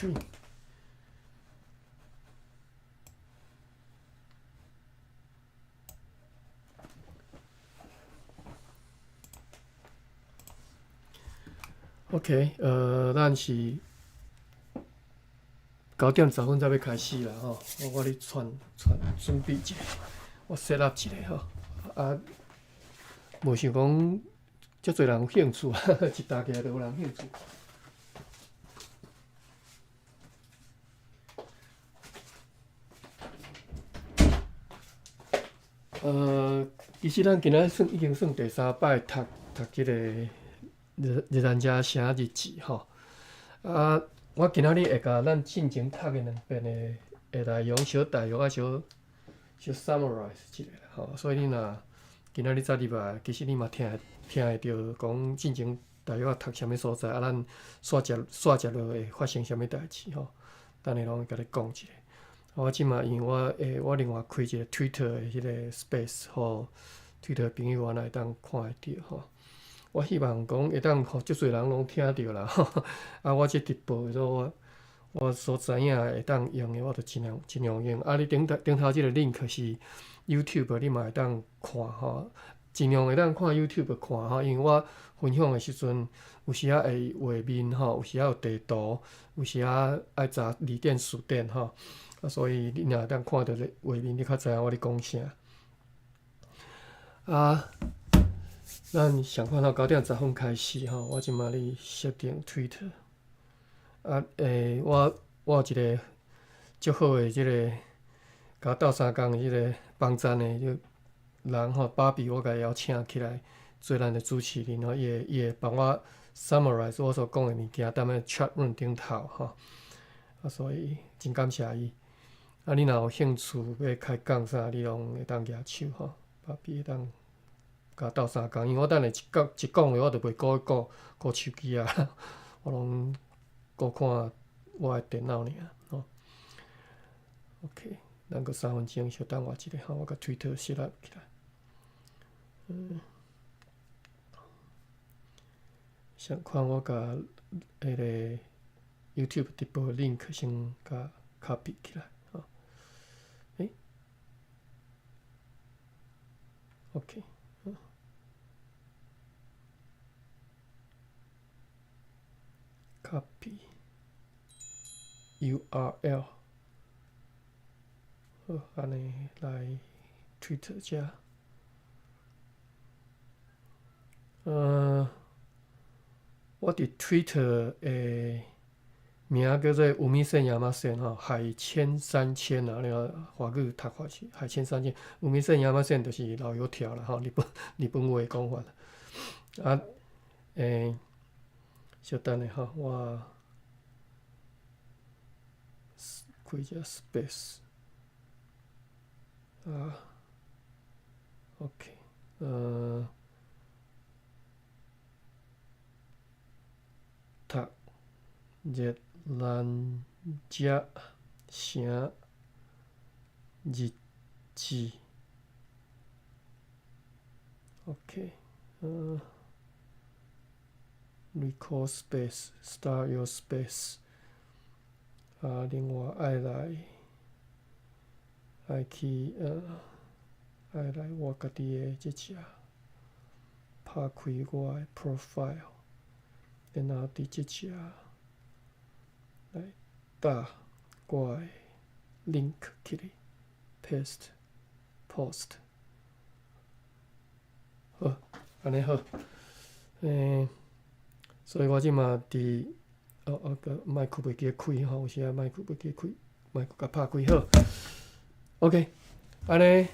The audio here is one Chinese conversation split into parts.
stream。OK，咱是9:10才要开始啦吼。我咧准备一下，我 set up 一下吼。啊，无想讲遮侪人有兴趣，一搭起来就有人兴趣。其实咱今仔已经算第3摆读即个日咱遮写日志吼。我今仔日会甲咱进前读的2遍的内容小大约小 summarize 一下吼。所以你若今仔日早入来，其实你嘛听会到讲进前大约读啥物所在，咱刷接落会发生啥物代志吼。等下拢会甲你讲一下。我即马因为我另外开一个 Twitter 的迄个 space， 互 Twitter 朋友安会当看会到吼。我希望讲会当互足侪人拢听到啦吼。我即直播的时候，我所知影会当用的，我就尽量用。你顶头即个 link 是 YouTube， 你嘛会当看吼。尽量会当看 YouTube 看吼，因为我分享的时阵，有时会画面吼，有时有地图，有时爱查字典词典吼。所以你若会当看到画面，你较知影我咧讲啥。咱上看到9:10开始吼，我即马咧设定 Twitter。我有一个足好的即个甲斗相共的即个帮赞的人吼，芭比我甲伊邀请起来做咱的主持人吼，伊会帮我 summarize 我所讲的物件，踮咧 chat room 顶头吼。所以真感谢伊。你若有兴趣要开讲啥，你拢会当举手吼，芭比会当甲斗相共，因为我等下一讲话，我就袂顾手机啊，我拢顾看我的电脑尔吼。OK， 咱阁3分钟，稍等我一下吼，我甲 Twitter set up 起来。想看我甲迄个 YouTube 直播 link 先甲 copy 起来。OK， copy URL， 好，安尼来 Twitter 遮。我伫 Twitter 的名叫做无名胜亚马逊吼，海千3000啊，你华语读法是海千3000，无名胜亚马逊就是老油条啦吼，日本话讲法啦。稍等下吼，我开一个 space。OK， 读日咱遮写日志。OK， record space， start your space。另外爱去爱来我家己的即只拍开我的 profile， 然后伫即只来打我的 link 起来 ，paste post。好，安尼好。所以我即马伫个麦克袂记开吼，有时麦克袂记开，麦克甲拍开好。OK， 安尼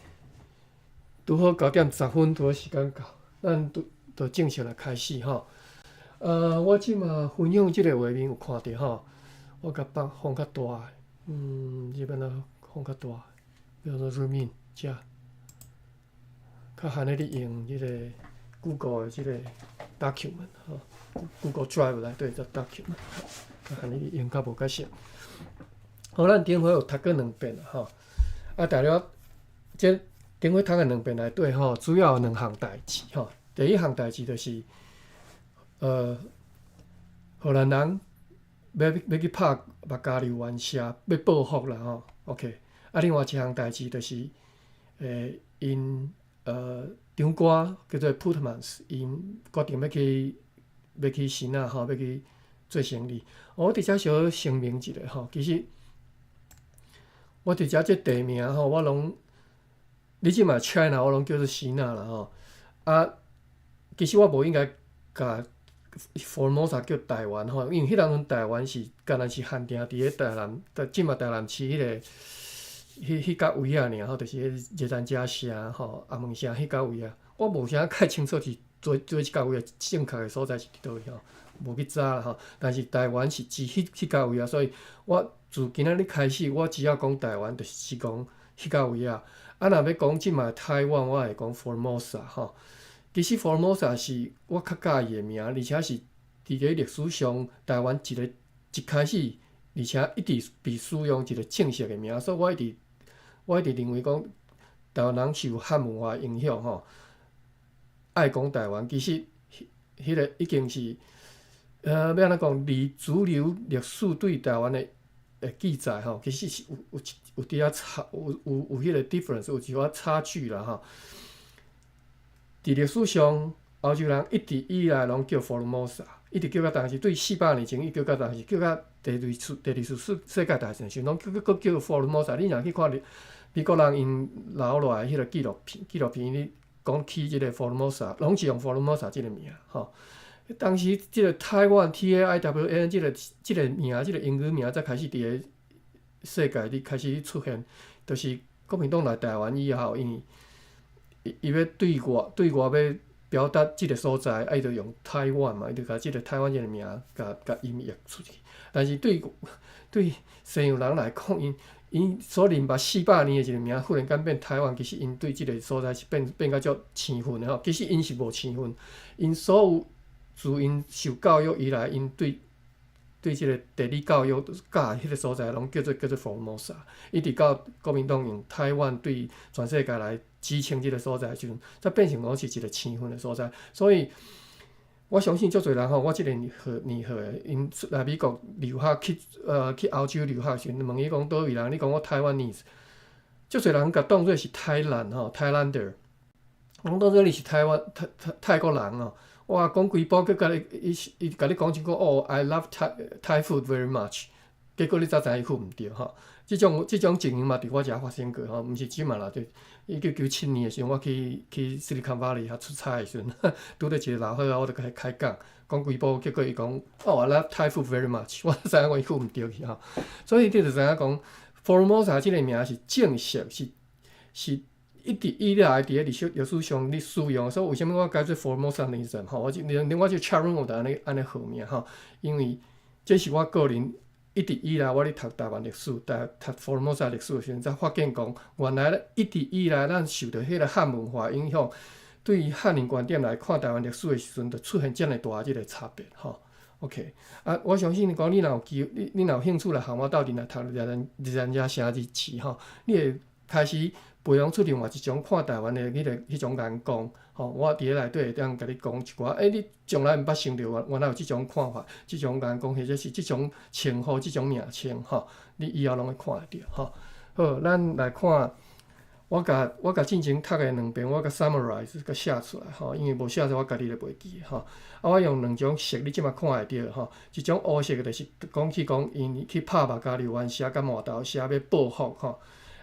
拄好9:10，拄好时间到，咱就正式来开始吼。我即马分享即个画面有看到吼，我甲放较大个，这边啊放较大，比如说 zoom in 遮，较罕咧你用即个 Google 的即个 document 吼 ，Google Drive 内底只 document， 较罕咧你用较无较熟。好，咱顶回有读过2遍啦吼。大约即顶回读的2遍内底吼，主要有2项代志吼。第一项代志就是，荷兰人要去拍目加流湾社，要报复啦吼。OK， 另外一项代志就是因长官叫做 Putmans， 因决定要去新啊吼，要去做生意。我伫遮小声明一下吼，其实我伫遮即地名吼，我拢你即嘛 China 我拢叫做新啊啦吼。其实我无应该甲 Formosa 叫台湾吼，因为迄阵台湾是敢若是限定伫咧台南，即嘛台南市迄甲位啊尔吼，就是迄热兰遮城吼、阿门城迄甲位啊，我无啥太清楚是做迄甲位啊正确诶所在是伫倒位吼，无去查啦吼。但是台湾是指迄甲位啊，所以我自今仔日开始，我只要讲台湾，就是讲迄甲位啊。若要讲即嘛台湾，我会讲 Formosa 吼。其实 Formosa 是我较喜欢的名，而且是伫咧历史上台湾一开始，而且一直被使用一个正式的名，所以我一直认为讲台湾人受汉文化影响吼，爱讲台湾。其实迄个已经是要安怎讲？离主流历史对台湾的记载吼，其实是有伫遐差，有迄个 difference， 有一寡差距啦吼。伫历史上，欧洲人一直以来拢叫 Formosa， 一直叫到当时对400年前，伊叫到当时叫到第二次世界大战时，拢叫 Formosa。你若去看美国人因留落来迄个纪录片，你讲起即个 Formosa， 拢是用 Formosa 即个名吼。当时即个台湾 TAIWAN 即个名，即个英语名才开始伫个世界里开始出现，就是国民党来台湾以后，因为伊要对外要表达即个所在，伊就用台湾嘛，伊就甲即个台湾即个名甲音译出去。但是对西洋人来讲，因所认捌400年的一个名，忽然间变台湾，其实因对即个所在是变甲足生分的吼。其实因是无生分，因所有自因受教育以来，因对即个地理教育教迄个所在，拢叫做 Formosa， 一直到国民党用台湾对全世界来指称即个所在的时阵，才变成讲是一个生分的所在。所以我相信足侪人吼，我即个年岁的，因来美国留学去欧洲留学时阵，问伊讲倒位人，你讲我台湾 nese， 足侪人甲当作是台兰吼 ，Thailander， 讲当作你是台湾泰国人吼。哇，讲规部，佮伊甲你讲一个哦 ，I love Thai food very much， 结果你才知影伊翕毋对吼。即种情形嘛，伫我遮发生过吼，毋是即嘛啦，就1997年的时阵，我去 Silicon Valley 遐出差的时阵，拄到一个老伙仔，我就甲伊开讲，讲规部，结果伊讲哦 ，I love Thai food very much， 我知影讲伊翕毋对去吼。所以你就知影讲 ，Formosa 即个名是正式是。一直以来伫咧历史上你使用，所以为什么我改做 Formosa nation 吼？我就 Charon 有安尼号名吼，因为这是我个人一直以来我咧读台湾历史、读 Formosa 历史的时阵，才发现讲，原来一直以来咱受到迄个汉文化影响，对于汉人观点来看台湾历史的时阵，就出现这么大即个差别吼。OK， 我相信讲你若有机会，你若有兴趣来和我斗阵来读人家城日志吼，你会开始。培养出另外一种看台湾的迄种眼光，吼！我伫咧内底会当甲你讲一寡，你从来毋捌想到原来有即种看法、即种眼光，或者是即种称呼、即种名称，吼！你以后拢会看会着，吼！好，咱来看，我甲进前读的两遍，我甲 summarize 甲写出来，吼！因为无写出来，我家己就袂记，吼！我用两种色，你即马看会着，吼！一种乌色的，就是讲因去拍目加流湾社甲麻豆社要报复，吼！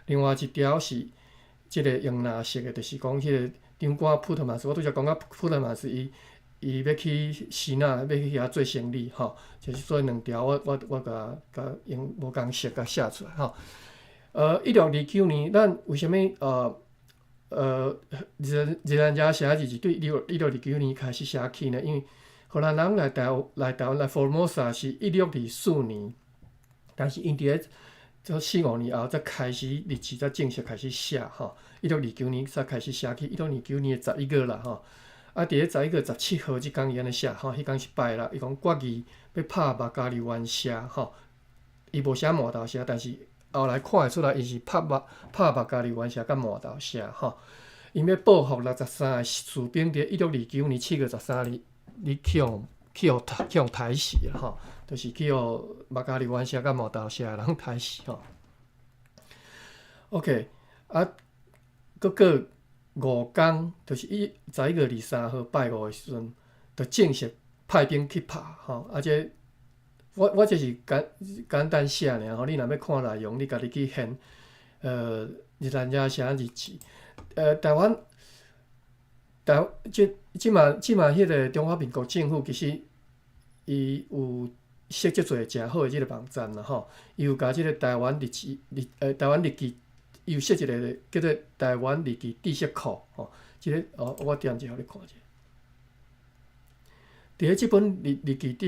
另外一条是。即个用蓝色的，就是讲迄个长官普特曼斯，我拄则讲到普特曼斯伊要去西那，要去遐做生意吼，就是所以两条我甲用无共色甲写出来吼。1629年，咱为虾米日兰遮写字是对1629年开始写起呢？因为荷兰人来台湾来 Formosa 是1624年，但是因伫咧。这4-5年后才开始日志，才正式开始写吼。1629年才开始写起，1629年的11月啦吼。伫咧11月17號即天伊安尼写吼，迄天是拜六，伊讲决议要拍目加流湾社吼。伊无写麻豆社，但是后来看会出来，伊是拍目加流湾社甲麻豆社吼。因要报复63个士兵，伫1629年7月13日，你去用去用抬死啦吼，就是去互马加利湾社甲毛豆社人抬死吼。OK， 啊，搁过5天，就是11月23号拜五的时阵，就正式派兵去拍吼。啊，这我这是简单写尔吼，你若要看内容，你家己去现日兰遮写日志。台湾即嘛迄个中华民国政府其实伊有设即侪诚好诶即个网站啦吼，伊有甲即个台湾日记伊有设一个叫做台湾日记知识库吼，即个我点者互你看者。伫咧即本日记知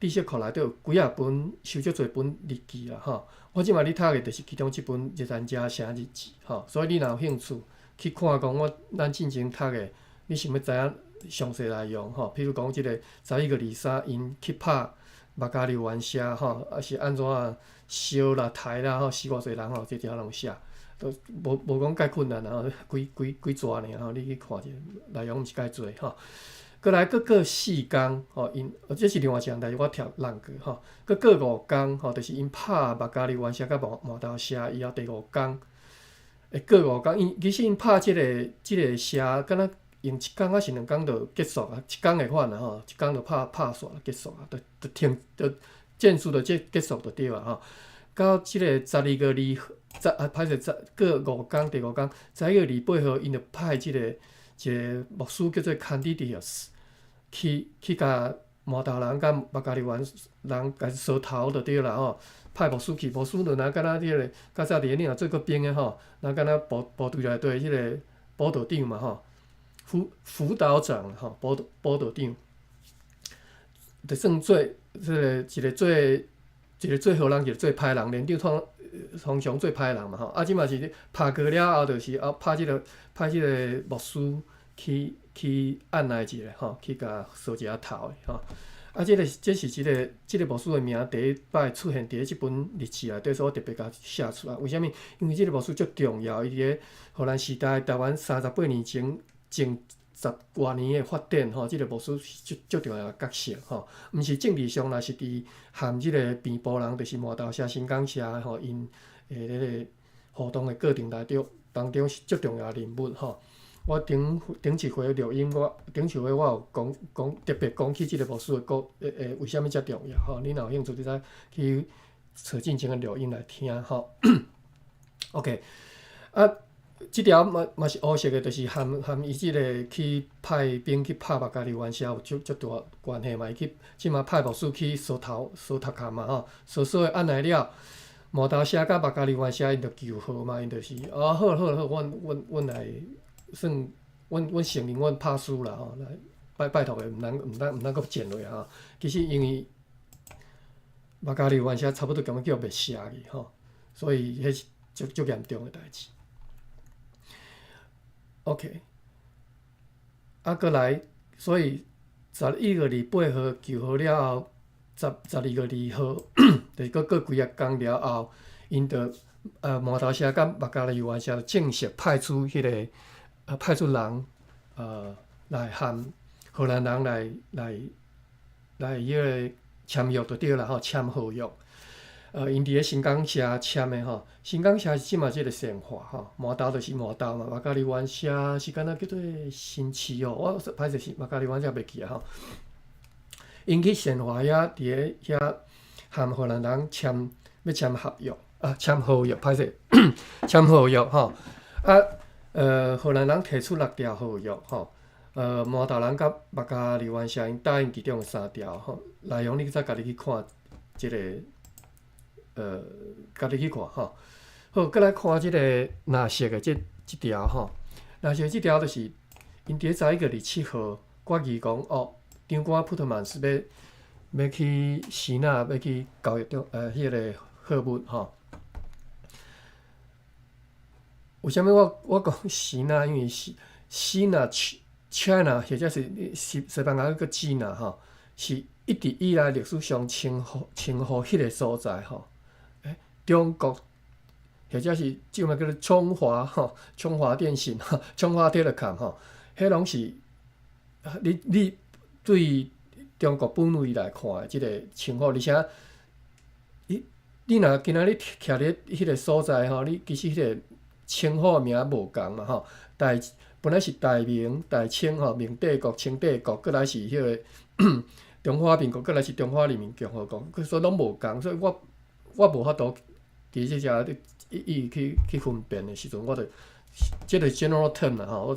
识库内底有几啊本收足侪本日记啦吼，我即马咧读诶就是其中一本日兰遮写日志吼，所以你若有兴趣去看讲咱进前读诶，你想要知影详细内容吼，譬如讲即个11月23因去拍马加利湾社吼，啊是安怎烧啦、刣啦吼，死偌济人吼，这条拢写。都无讲介困难啊，几纸尔吼，你去看者，内容毋是介侪吼。过来过4天吼，因这是另外一项代志，我跳烂过吼。过5天吼，就是因拍马加利湾社甲毛豆社以后第5天，过5天，其实因拍即个社，敢若用1天还是2天就结束啊，1天的款啦吼，1天就拍煞结束啊，就停就战事就结束就对啊吼。到即个12月2号。歹势，过5天，第5天，11月28号，因就派一个牧师叫做 Candidius 去甲毛豆人甲马加利湾人甲相头就对啦吼。派牧师去，牧师就若敢若迄个较早伫你若做过兵诶吼，若敢若部队内底迄个辅导长嘛吼，辅导长吼，辅导长，就算做一个做好人，一个做歹人，连长通常做歹人嘛吼，啊，即嘛是拍过了后，就是派即个牧师去按捺一下吼，去甲扫一下头诶吼。啊，这是即个牧师诶名第一摆出现伫即本日志内底，所以我特别甲写出来。为虾米？因为即个牧师足重要，伊伫咧荷兰时代台湾38年前10多年诶发展吼，即个牧师是足重要诶角色吼，毋是政治上，若是伫含即个平埔人，就是毛豆社、新港社吼，因迄个互动诶过程当中是足重要诶人物吼。我顶一回录音，顶一回我有讲特别讲起即个牧师诶为虾米遮重要吼？你若有兴趣，你使去找进前诶录音来听吼。OK， 啊。即条嘛是乌色诶，就是含伊即个去派兵去拍马加利湾社有足大关系嘛。伊去即马派牧师去扫头壳嘛吼，扫诶按来了，毛豆社甲马加利湾社因着求和嘛，因着是好，阮来算阮承认阮拍输啦吼，来拜托诶，毋通阁捡落吼。其实因为马加利湾社差不多根本叫灭社去吼，所以迄是足严重诶代志。OK， 啊，过来，所以11月28号求好了后，12月2号，就是过几啊天了后，因着毛豆社甲马加利湾社正式派出人来含荷兰人来迄个签约就对啦吼，签合约。因伫咧新港社签诶吼，新港社是即嘛即个善化吼，毛豆就是毛豆嘛，马加利湾社是敢若叫做新市哦，我歹势是马加利湾社袂记啊吼。因去善化遐伫咧遐含荷兰人要签合约啊，签合约歹势，签合约吼。啊，荷兰人提出6条合约吼，毛豆人甲马加利湾社因答应其中3条吼，内容你再家己去看即个。家己去看吼。好，再来看即个纳色的即条吼。纳色即条就是因伫咧11月27号决议讲长官普特曼斯要去希腊，要去交易迄个货物吼。为虾米我讲希腊？因为希腊 China 或者是西班牙个 China 吼，是一直以来历史上称呼迄个所在吼。中国或者是即个叫做中华吼，中华电信中华 Telecom 吼，迄拢是你对中国本位来看的即个称呼，而且你若今仔日徛咧迄个所在吼，你其实迄个称呼名无共嘛吼，本来是大明、大清吼，明帝国、清帝国，过来是迄个中华民国，过来是中华人民共和国，所以拢无共，所以我无法度伫即只去分辨的时阵，我著即个 general term 啦吼，我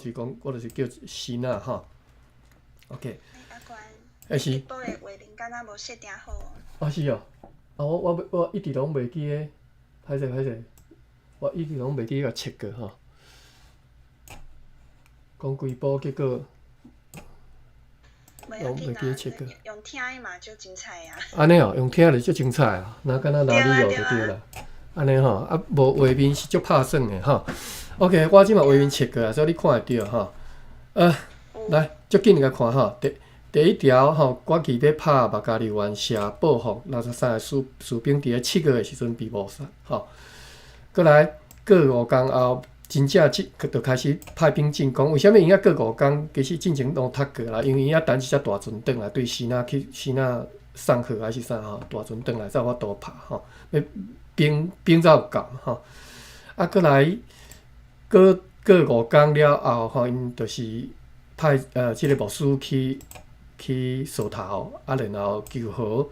就是叫希纳吼。OK。阿是。直播的画面敢若无设定好哦。啊是哦，我一直拢袂记诶，歹势，我一直拢袂记甲切过吼。讲规部结果，拢袂记切过。用听的嘛，就精彩啊。安尼哦，用听就足精彩啊，那敢若哪里有就对啦。安尼吼，啊无画面是足拍算诶吼。OK， 我即马画面切过啊，所以你看会到吼。来，足紧甲看吼。第一条吼，国旗要拍目加利湾社报复63个士兵伫咧7月的时阵被谋杀吼。过来过5天后，真正就开始派兵进攻。为虾米因过5天其实进前拢踢过啦？因为因等一只大船转来，对西那送货还是啥吼？大船转来才有法度拍吼。要兵才有够吼。啊，过来过5天了后吼，因就是派即个牧师去扫头，啊，然后救河。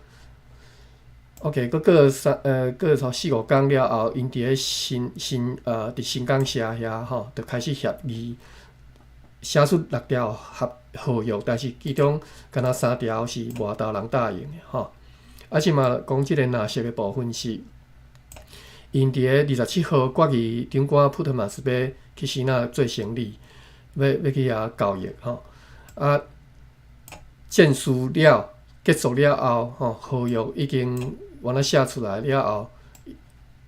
OK， 过头4-5天了后，因伫咧伫新港社遐吼，就开始协议，写出6条合约，但是其中敢若3条是外岛人答应的吼。啊，即嘛讲即个纳色的部分是，因伫咧27号国旗长官普特曼斯要去西那做生理，要去遐交易吼。啊，战事了结束了后吼，合约已经原来写出来了后，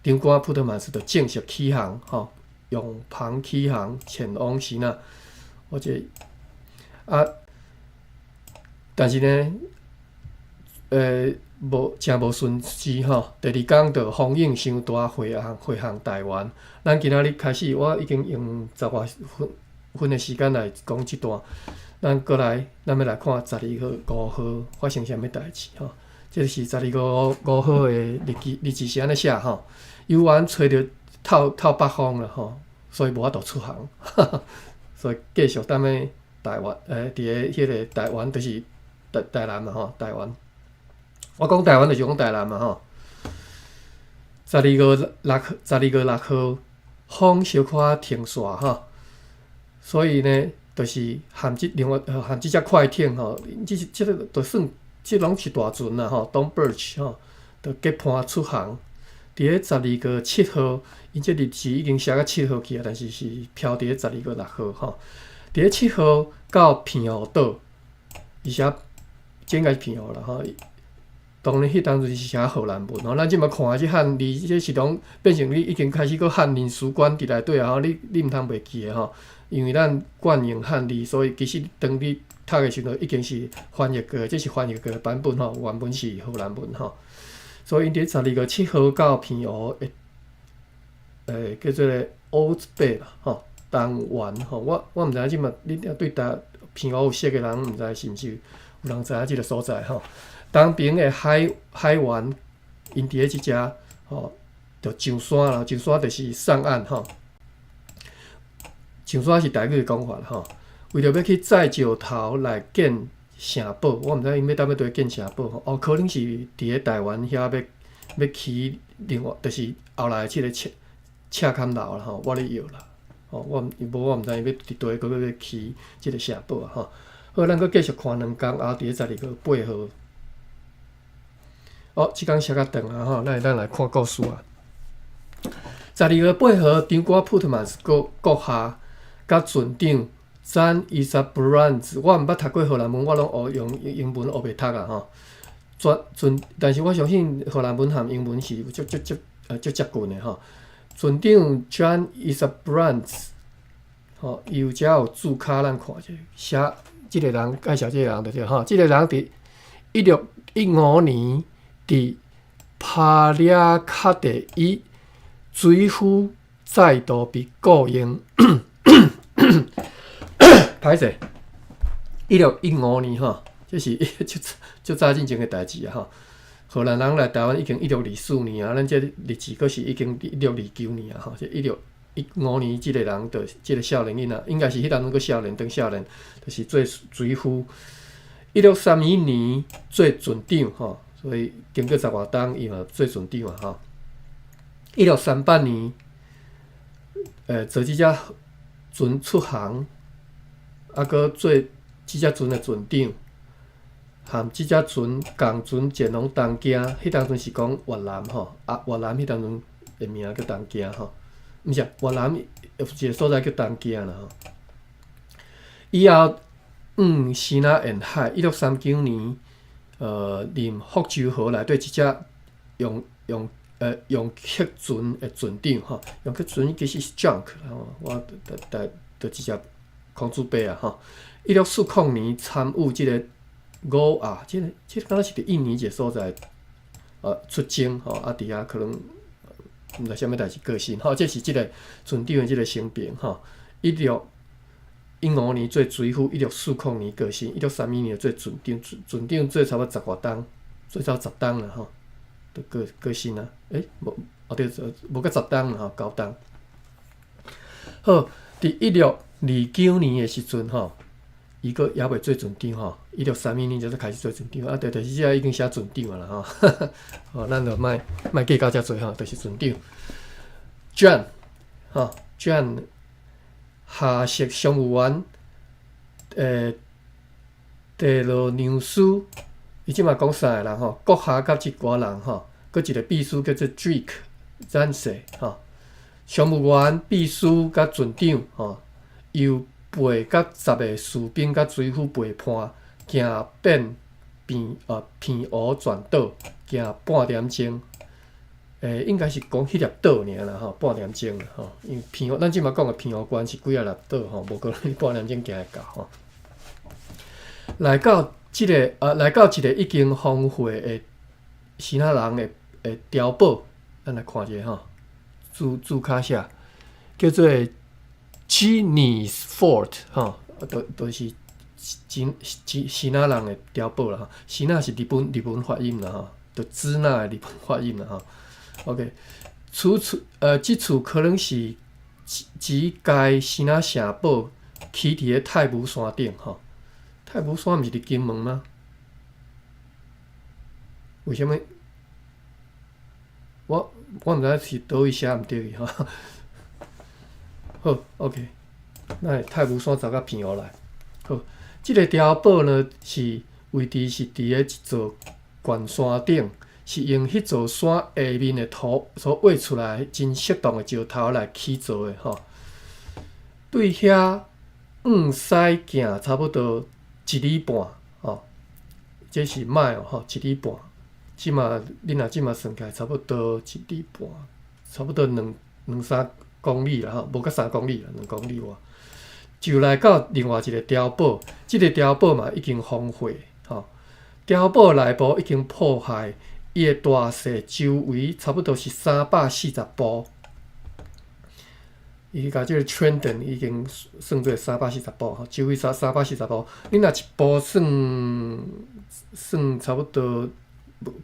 长官普特曼斯就正式起航吼，用航起航前往西那。或者但是呢，真无顺利吼。第2天就风影伤大，回航台湾。咱今仔日开始，我已经用10外分的时间来讲即段。咱过来，咱要来看12号、5号发生啥物代志吼。这是12号、5号的日期是安尼写吼。游园找着透北方了吼，所以无法度出航，所以继续踮咧台湾，伫咧迄个台湾就是台南嘛吼，台湾。我讲台湾就是讲台南嘛吼。12月6号，风小可停煞吼，所以呢。就是含即只快艇吼，即个就算即拢是大船啦吼 ，Don Birch 吼，就结伴出航。伫咧12月7号，因即日期已经写到7号去啊，但是飘伫咧12月6号吼。伫咧7号到平湖岛，而且这应该是平湖啦吼。当然，迄当阵是写荷兰文吼，咱即马看即汉字，即是拢变成你已经开始个汉领事馆伫内底啊吼，你毋通袂记诶吼。因为咱惯用汉字，所以其实当你读诶时阵已经是翻译过，这是翻译过版本吼，原本是荷兰文吼。所以因伫12月7号到平湖诶，叫做 Old Bay 啦吼，东湾吼。我毋知影即马你对平湖有熟诶人，毋知是毋是有人知影即个所在吼。东边诶海湾，因伫咧即只吼，就上山啦，上山就是上岸吼。上山是台语的讲法吼，为着要去载石头来建城堡，我毋知因要踮咧倒建城堡吼。可能是伫咧台湾遐要起另外，就是后来即个赤坎楼啦吼，我咧摇啦。我毋知因要伫倒个要起即个城堡啊吼。好，咱搁继续看2天后，伫咧12月8号。即工写较长啊吼，咱来看故事啊。12月8号，长官普特曼斯阁下。甲船长詹伊萨布兰兹，我毋捌读过荷兰文，我拢学用英文学袂读啊吼。但是我相信荷兰文含英文是足接近的吼。船长 John Isaabrand 吼，伊遮有注卡，咱看者写即个人介绍即个人就对吼。即个人伫1615年伫帕里卡第一水夫再度被雇佣。歹势，1615年吼，这是就早进前的代志啊吼。荷兰人来台湾已经1624年啊，咱这日子阁是已经1629年啊吼，这1615年即个人就即个少年囡仔，应该是迄当中个少年，当少年就是做水夫。1631年做船长吼，所以经过10外冬，伊嘛做船长啊吼。1638年，坐即只船出航，啊，搁做即只船的船长。含即只船共船前往东京，迄当阵是讲越南吼，啊越南迄当阵的名叫东京吼，毋是越南有一个所在叫东京啦吼。以后西南沿海，1639年，任福州河内底即只用客船的船长吼，用客船其实是 junk 啦吼，我就即只空主杯啊吼。1640年参与即个。即个敢若是伫印尼一个所在，出征吼，啊，伫遐可能毋知啥物代志过身吼，这是即个船长的即个生平吼。1615年做水夫，1640年过身，1631年做船长，船长做差不多10外冬，最少10冬啦吼，就过身啊。对，无到10冬啦吼，9冬。好，伫1629年的时阵吼。伊个也未做船长吼，1631年就是开始做船长，啊，就是即个已经写船长啦吼，吼，咱就莫计较遮济吼，就是船长。John， 吼 ，John 下属商务员，地罗纽斯，伊即嘛讲3个人吼，阁下甲一寡人吼，阁一个秘书叫做 Drake 詹世吼，商务员、秘书甲船长吼，又。陪甲10个士兵甲水夫陪伴，行遍片湖全岛，行半点钟。应该是讲迄粒岛尔啦吼，半点钟啦吼。因为片湖，咱即马讲的片湖关是几啊粒岛吼，无可能半点钟行会到吼。来到一个已经荒废的希腊人的碉堡，咱来看者吼，字卡写叫做。Genius Fort 吼，就是希腊人的碉堡啦吼。希腊是日本发音啦吼，就支那的日本发音啦吼。OK， 即处可能是即该希腊城堡起伫咧太武山顶吼。太武山毋是伫金门吗？为什么？我毋知是倒位写毋对去吼。好 ，OK， 那太武山走到片湖来。好，即个碉堡呢是位置是伫咧一座悬山顶，是用迄座山下面的土所挖出来真适当的石头来起造的吼。对遐西行差不多1里半吼，这是迈吼1里半。即嘛恁若即嘛算起来差不多1里半，差不多2-3公里啦吼，无到3公里啦，2公里外。就来到另外一个碉堡，即个碉堡嘛已经荒废吼。碉堡内部已经破坏，伊的大细周围差不多是340步。伊甲即个 Trenton 已经算做340步吼，周围340步。你若一步算差不多，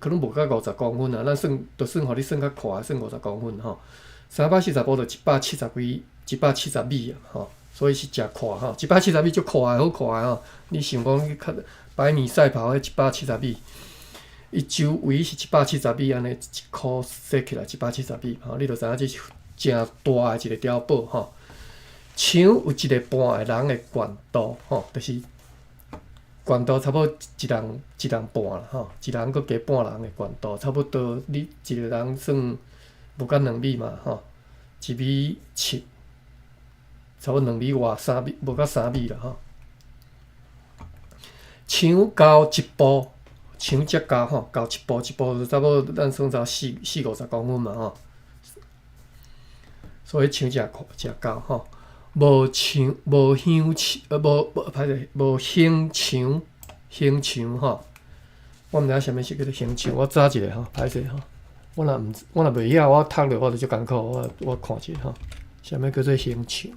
可能无到50公分啊。咱算互你算较快，算50公分吼。340步就170米啊，吼，所以是诚快吼。170米足快，好快吼。你想讲去百米赛跑迄170米，伊周围是170米安尼一箍踅起来170米，吼，你就知影这是诚大的一个碉堡吼。像有一个半个人的悬度吼，就是悬度差不多一人半啦吼，一人搁加半人的悬度，差不多你一个人算。无到2米嘛，吼，1.7米，差不多2米外，3米，无到3米啦，吼。墙高1步，墙遮高吼，高1步，1步就差不多咱算到40-50公分嘛，吼。所以墙诚高吼，无墙，无乡墙，歹势，无形墙吼。我毋知影啥物是叫做形墙，我查一下吼，歹势吼。我若袂晓，我读着我就足艰苦，我看者吼，啥物叫做形墙？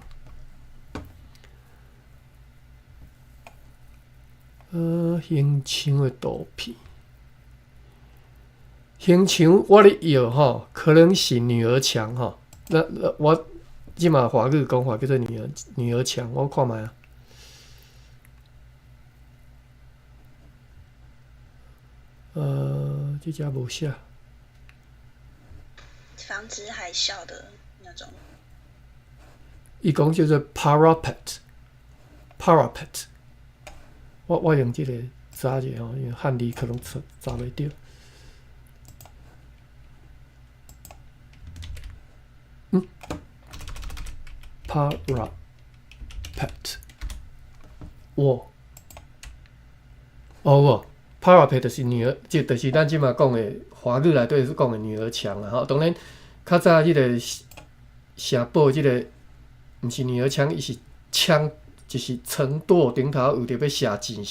形象的图片，形象我咧摇吼，可能是女儿墙吼。那我即马华语讲法叫做女儿墙，我看卖啊。这家无写。防止海啸的那种。伊讲叫做 parapet。我用这个查者吼，因为汉字可能查袂到。parapet， parapet 就是女儿，即就是咱即马讲的华语内底是讲的女儿墙啊。吼，当然，较早即个城堡即个，毋是女儿墙，伊是枪，就是层垛顶头有着要射箭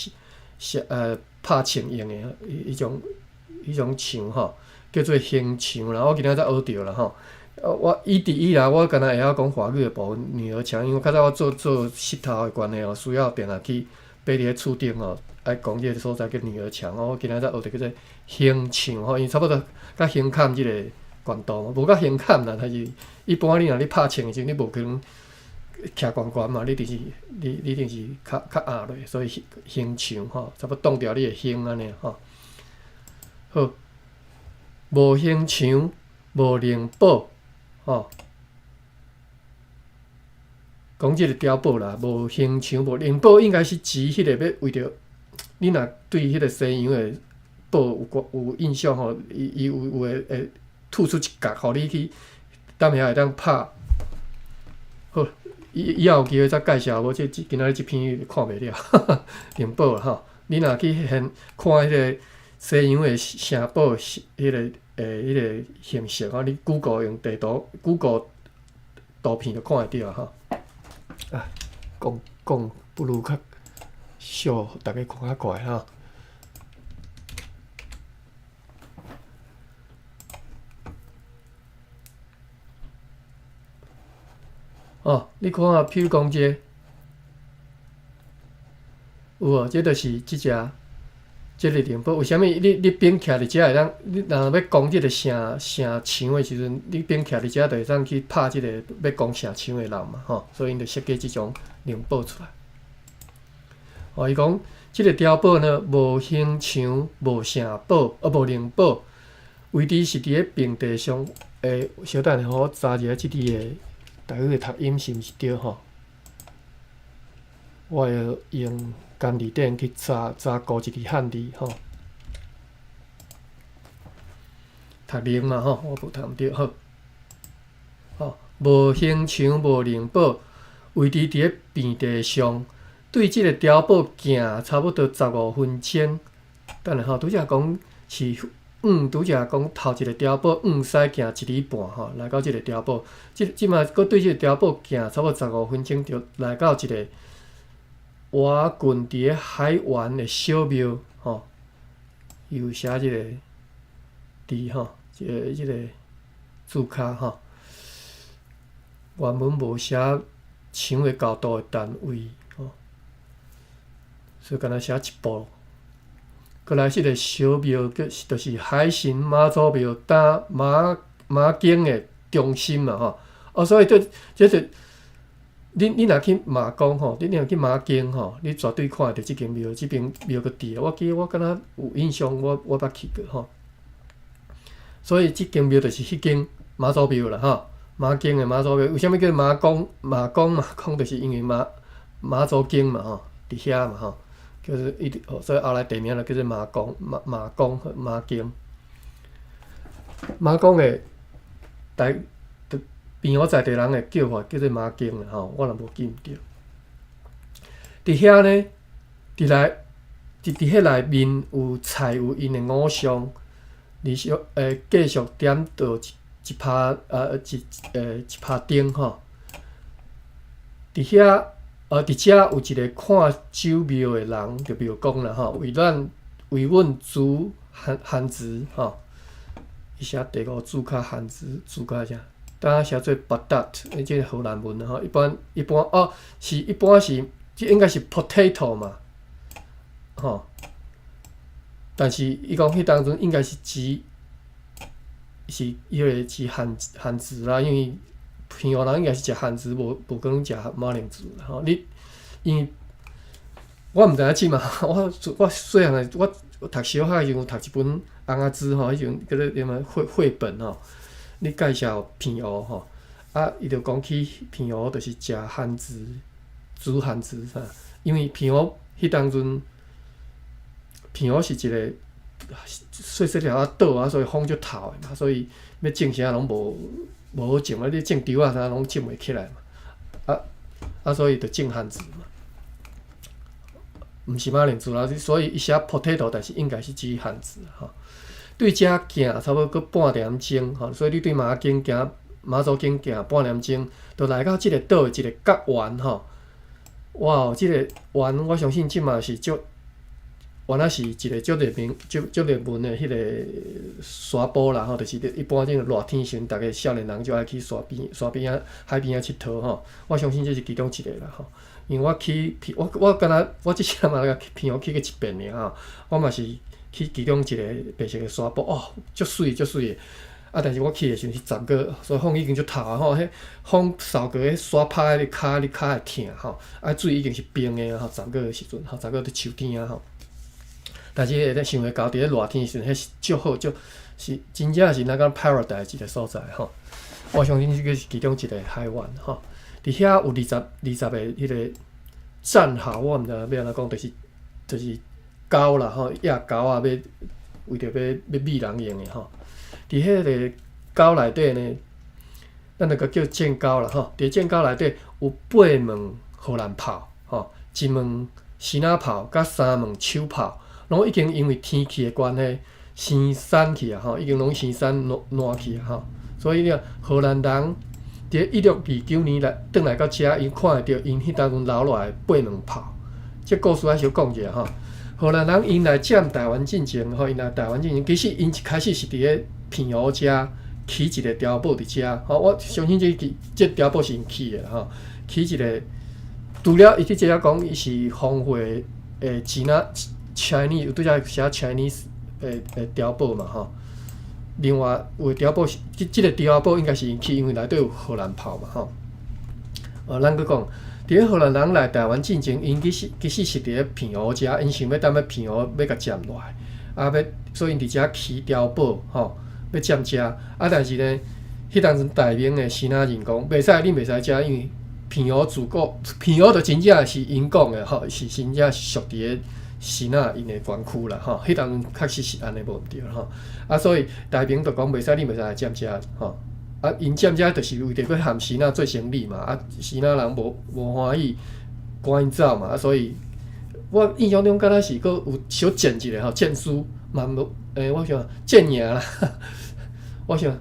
拍枪用的迄种墙吼，叫做形墙啦。我今仔才学着啦吼。我一直以来我敢若会晓讲华语的部分女儿墙，因为较早我做石头的关系吼，需要定下去摆伫咧厝顶吼，爱讲即个所在叫女儿墙。我今仔才学着叫做形墙吼，因为差不多甲形坎即个悬度，无甲形坎啦，但是一般你若咧拍枪的时阵，你无可能徛悬悬嘛，你一定是较压落，所以形墙吼，差不多挡掉你的形安尼吼。好，无形墙，无灵宝。吼，讲即个碉堡啦，无形墙，无灵宝，应该是指迄个要为着你若对迄个西洋的宝有印象吼，伊有会吐出一角，互你去当遐会当拍。好，以后有机会再介绍，无今仔日即篇看袂了，灵宝啦吼。你若去看迄个西洋的城堡，迄个。迄个形式啊，你 Google 用地图 ，Google 图片就看会到哈。啊，讲不如较小，大家看较快哈。哦，你看啊，譬如讲这个，有哦，这就是即只。即个灵宝，为虾米你边徛伫遮会当？你若要攻即个城墙的时阵，你边徛伫遮就会当去拍即个要攻城墙的人嘛，吼，所以因就设计即种灵宝出来。伊讲即个碉堡呢，无形墙，无城堡，无灵宝，位置是伫咧平地上。稍等下，互我查一下即字的台语的读音是毋是对吼？我会用简字典去查古一字汉字吼，读灵嘛吼，我无读毋对好。无形墙，无灵宝，位置伫咧平地上，对即个碉堡行差不多15分钟。等下吼，拄则讲是拄则讲头一个碉堡使行1里半吼，来到即个碉堡，即马佫对即个碉堡行差不多15分钟，就来到一个。瓦郡伫咧海湾的小庙吼，有写即个字吼，即个字卡吼，原文无写墙的高度的单位吼，所以敢若写一步。过来，即个小庙就是海神妈祖庙搭马经的中心嘛吼，所以这是。你若去马公吼，你若去马经吼，你绝对看到即间庙，即边庙个地。我记得我敢若有印象，我捌去过吼。所以即间庙就是迄间妈祖庙啦吼，马经的妈祖庙。为虾米叫马公？马公就是因为马祖经嘛吼，伫遐嘛吼，就是所以后来地名就叫做马公和马经。马公的边我在地人的叫法叫做马经啦吼，我若无记毋对。伫遐呢，伫迄内面有菜有因的偶像，继续点到一拍灯吼。伫遐伫遮有一个看酒庙的人，就庙公啦吼，为阮煮番薯吼，伊写第5字卡番薯字卡啥？当写做 badat， 即个荷兰文吼，一般是即应该是 potato 嘛，吼。但是伊讲迄当阵应该是饲迄个饲番薯啦，因为平湖人应该是食番薯，无可能食马铃薯啦吼。因为我毋知影即嘛，我细汉诶，我读小学诶时阵有读一本翁仔书吼，迄阵叫做什么绘本吼，你介绍平湖吼，啊，伊就讲起平湖就是食番薯、煮番薯啥，因为平湖迄当阵。平湖是一个细细条岛啊，所以风足透的嘛，所以要种啥拢无好种啊，你种稻啊啥拢种袂起来嘛，所以就种番薯嘛，毋是马铃薯啦，所以伊写 potato， 但是应该是指番薯吼。对遮行差不多半点钟吼，所以你对马祖径行半点钟，就来到即个岛的一个角湾吼。哇，即个湾我相信即嘛是足。原来是一个足热门的迄个沙坡啦吼，就是一般种热天时，逐个少年人就爱去沙边啊、海边啊佚佗吼。我相信这是其中一个啦吼。因为我去我敢若我即次嘛去平湖去过一遍尔吼，我嘛是去其中一个白色的沙坡哦，足水的。但是我去的时阵是10个，所以风已经足透啊吼，迄风扫过迄沙拍你骹会疼吼，水已经是冰的吼，10个的时阵吼，10个伫秋天啊吼。但是咧想会到伫咧热天时阵，迄是足好，是真正是那个 paradise 一个所在吼。我相信这个是其中一个海湾吼。伫遐有20个迄个战壕，我毋知要安怎讲，就是沟啦吼，野沟啊，为着要美人用的吼。伫迄个沟内底呢，咱就个叫箭沟啦吼。伫箭沟内底有8门荷兰炮吼，1门西拿炮，甲3门手炮。拢已经因为天气的关系，生散去啊吼，已经拢生散烂去啊吼。所以呢，荷兰人伫1629年转来到遮，因看会到因迄当阵留落来的8门炮。这故事还小讲者吼。荷兰人因来占台湾进前吼，因来台湾进前，其实因一开始是伫咧平湖遮起一个碉堡伫遮吼。我相信这碉堡是因起的吼，起一个。除了伊去遮讲，伊是防卫诶Chinese 有对遮写 Chinese 碉堡嘛吼，另外有碉堡是即个碉堡应该是因起，因为内底有荷兰炮嘛吼。咱佫讲，伫咧荷兰人来台湾进前，因其实是伫咧平湖遮，因想要踮咧平湖要甲占落来，所以因伫遮起碉堡吼，要占遮。但是呢，迄当阵台明的先仔人讲，袂使恁袂使遮，因为平湖就真正是因讲的吼，是真正属伫咧。是那因的园区啦吼，迄当阵确实是安尼无毋对吼，所以台明就讲袂使，你袂使来占遮吼，因占遮就是为着要含是那做生意嘛，是那人无欢喜，赶因走嘛，所以我印象中敢若是佫有小建一个吼，建书嘛无，我想建营啦，我想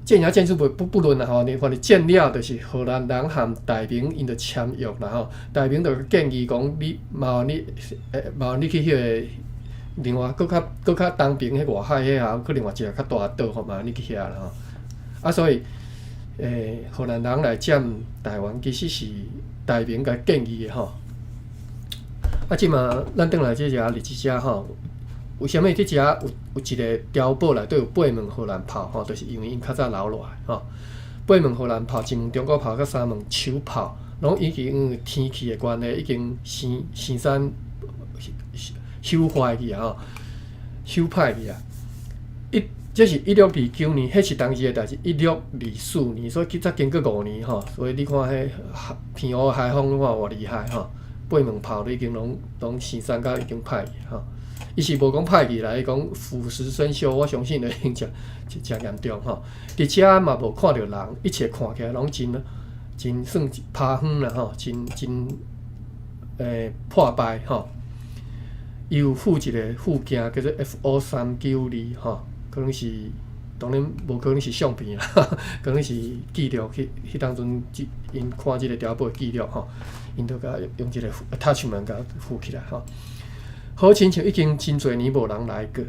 建营建筑不论啦吼，反正建了就是荷兰人和台明因着签约啦吼，台明就建议讲你麻烦你去迄个另外搁较东边迄外海迄下，搁另外一个较大岛吼，麻烦你去遐啦吼。所以荷兰人来占台湾，其实是台明甲建议的吼。即嘛咱转来即个日子遮吼。为虾米伫遮有一个碉堡内底有8门荷兰炮吼，就是因为因较早留落来吼。8门荷兰炮、1门中国炮、甲3门手炮，拢已经因为天气的关系，已经生产朽坏去啊吼，朽歹去啊。这是1629年，迄是当时的代志。1624年，所以才经过5年吼，所以你看迄平湖海风，你看偌厉害吼，8门炮已经拢生产到已经歹去吼。伊是无讲歹去啦，伊讲腐蚀生锈，我相信已经真严重吼。伫遮嘛无看到人，一切看起来拢真算趴远啦吼，真破败吼。伊有附一个附件叫做 FO392吼，可能是当然无可能是相片啦，可能是记录迄当阵因看即个碉堡的记录吼，因就甲用一个 attachment 甲附起来吼。好亲像已经真侪年无人来过，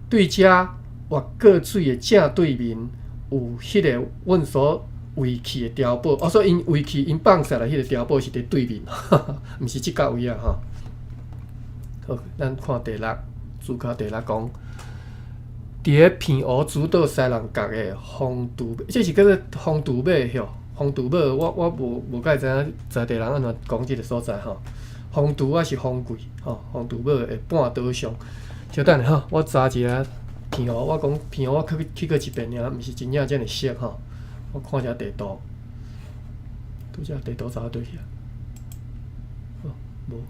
对遮活过水的正对面有迄个阮所围起的碉堡，所以因围起因放下来迄个碉堡是伫对面，毋是即角位啊吼。好，咱看第六，注脚第六讲，伫个片湖主岛西南角的风渡，这是叫做风渡尾吼。风渡尾，我无介知影在地人安怎讲即个所在吼。风渡还是风柜吼？风渡尾的半岛上。稍等下吼，我查一下片湖。我讲片湖我去过一遍尔，毋是真正遮尔熟吼。我看一下地图，拄则地图查倒去啊。哦，无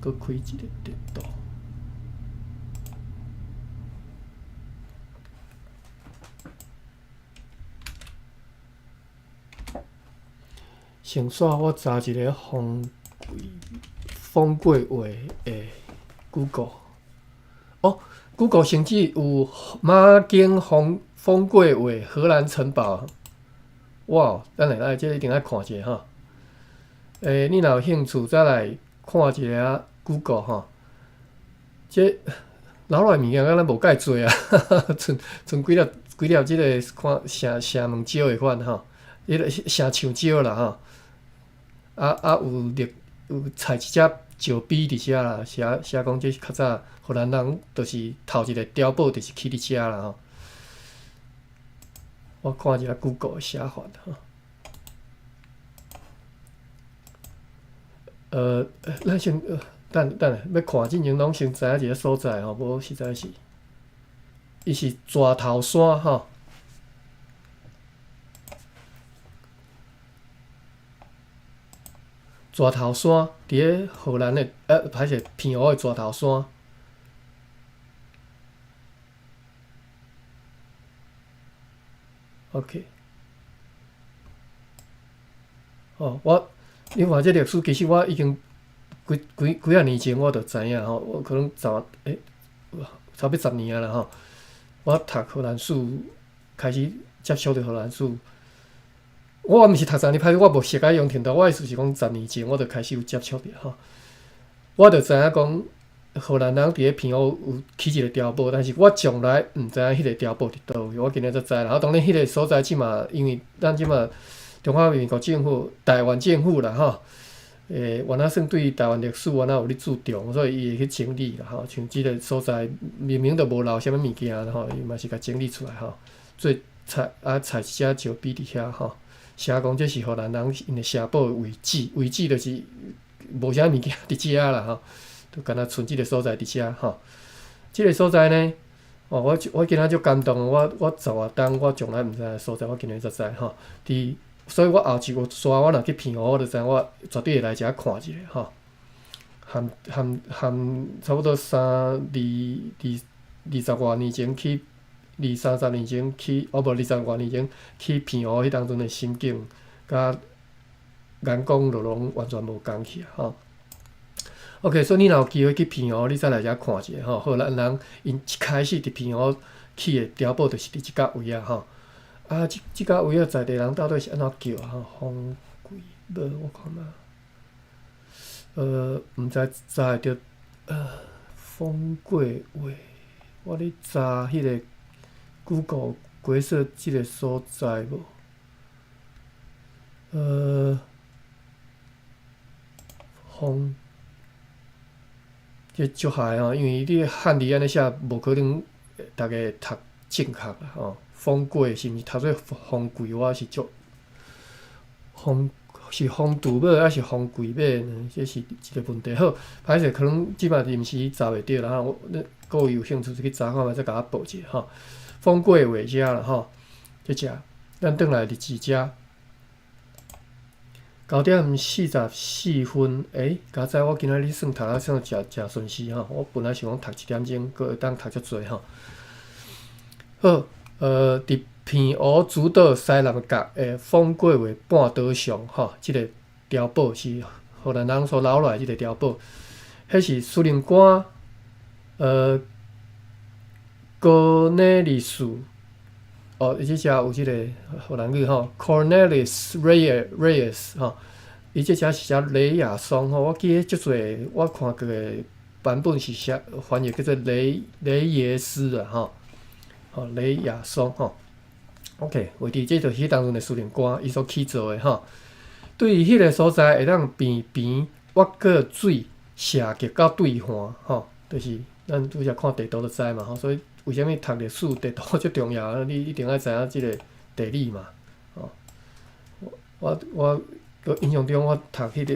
搁开一个地图。先煞我查一个风柜话的 Google。哦 ，Google 甚至有马经风柜话荷兰城堡。哇，等下来，这一定爱看一下哈。你若有兴趣，再来看一下 Google 哈。这老来物件敢若无介济啊，剩几粒即个看城门石的款吼，迄个城墙石啦吼。有踩一只石碑伫遮啦，写讲这是较早荷兰人，就是头一个碉堡就是起伫遮啦吼。我看一下 Google 的写法吼。咱先等下要看之前，拢先知影一个所在吼，无实在是，伊是蛇头山吼。蛇头山伫个荷兰的歹势片湖的蛇头山。OK。哦，你看这历史，其实我已经几啊年前我就知影吼，我可能差不多10年啊啦吼。我读荷兰史，开始接触着荷兰史。我毋是读10年，歹势我无熟甲用程度。我意思是讲10年前我就开始有接触着吼。我就知影讲荷兰人伫咧片湖有起一个碉堡，但是我从来毋知影迄个碉堡伫倒位。我今日才知啦。当然，迄个所在即嘛，因为咱即嘛中华民国政府、台湾政府啦吼，原来算对台湾历史原来有咧注重，所以伊会去整理啦吼。像即个所在明明就无留啥物物件吼，伊嘛是甲整理出来吼，做采一只石碑伫遐吼。写讲这是荷兰人因的城堡的遗址，遗址就是无啥物件伫遮啦吼，就干那剩即个所在伫遮吼。即个所在呢，我今仔足感动，我10外冬我从来毋知影所在，我今日才知吼。所以我后一个刷我若去片湖，我就知影我绝对会来遮看一下吼。含差不多20外年前去。30年前去，无20外年前去片湖迄当阵的心境，甲眼光就拢完全无共去吼。OK， 所以你若有机会去片湖，你再来遮看一下吼。荷兰人因一开始伫片湖起的碉堡，就是伫即甲位啊吼。即甲位啊，在地人到底是安怎叫啊？风柜尾，我看嘛，毋知会着风柜尾，我咧查迄个。Google 解说即个所在无？风，这足害吼，因为你汉字安尼写，无可能大家读正确啦吼。风柜是毋是读做风柜？我是足是风渡尾还是风柜尾呢？这是一个问题。好，歹势可能即摆临时查袂着啦吼。各位有兴趣就去查看觅，再甲我报一下吼。风柜话遮啦吼，即只，咱转来第2只9:44。加在我今仔日算读啊算诚顺时吼。我本来想讲读1点钟，阁会当读遮济吼。好，伫片湖主岛西南角的风柜话半岛上吼，即个碉堡是荷兰人所留落来即个碉堡，迄是司令官哥内利斯，伊即只有即个荷兰语吼 ，Cornelis Reyes 吼，伊即只是写雷亚松吼，我记得足侪，我看过的版本是写翻译叫做雷耶斯啊吼，雷亚松吼 ，OK， 为伫即就是迄当阵的司令官伊所起造的吼，对于迄个所在会当边挖个水，写结到兑换吼，就是咱拄则看地图就知嘛吼，所以为虾米读历史地图足重要？你一定要知影即个地理嘛，吼。我印象中，我读迄个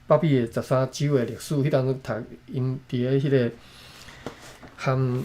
北美诶13州诶历史，迄当阵读因伫咧迄个含，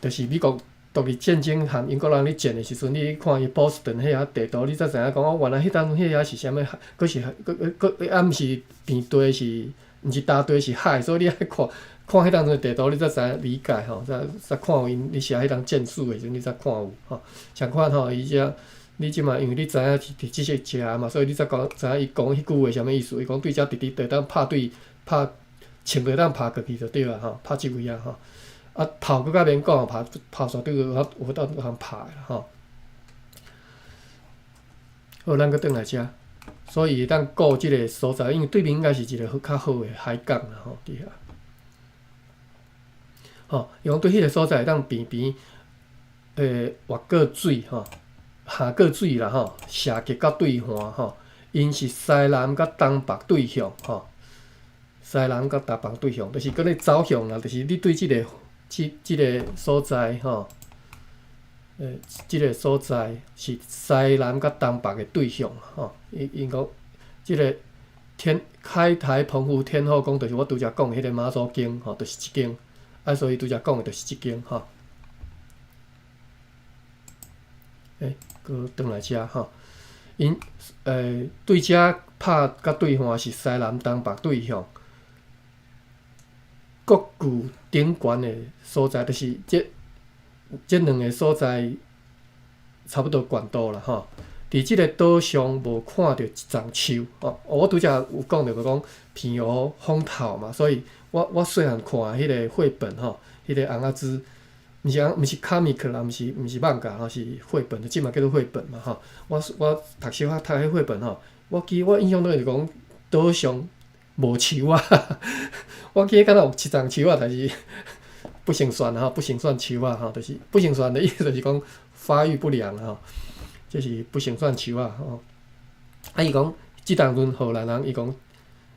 就是美国独立战争含英国人咧战诶时阵，你看伊波士顿迄遐地图，你才知影讲哦，原来迄当阵迄遐是啥物，佫是佫毋是平地是，毋是大地是海，所以你爱看迄当阵地图，你才知影理解吼，才看有因你写迄当战术诶时阵，你才看有吼。像看吼，伊遮你即马因为你知影是即个遮嘛，所以你才讲知影伊讲迄句话啥物意思？伊讲对遮直直地当拍枪地当拍过去就对啦吼，拍即位啊吼。啊，炮佫较免讲，炮煞对有当通拍啦吼。好，咱佫转来遮，所以会当顾即个所在，因为对面应该是一个较好诶海港啦吼，伫遐。吼，伊讲对迄个所在会当边划过水吼，下过水啦吼，射击到兑换吼，因是西南甲东北对向吼，西南甲东北对向，就是搁咧走向啦，就是你对即个所在吼，即个所在是西南甲东北诶对向吼，因讲即个开台澎湖天后宫，就是我拄则讲诶迄个妈祖经吼，就是即间，啊，所以拄则讲诶就是即间吼。佮转来遮吼，因对遮拍甲兑换是西南东北对向。国巨顶悬的所在，就是这两个所在差不多悬度啦吼。伫即个岛上无看到一丛树哦。我拄则有讲着讲平湖风头嘛，所以我细汉看迄个绘本吼，迄个红仔珠，毋是 comic 啦，毋是漫画吼，是绘本，即嘛叫做绘本嘛吼。我读小学读迄绘本吼，我印象中是讲岛上无树啊。我记敢若有一丛树啊，但是不成算吼，不成算树啊吼，就是不成算的意思，就是讲发育不良吼，这是不成算树啊吼。啊，伊讲即当阵荷兰人，伊讲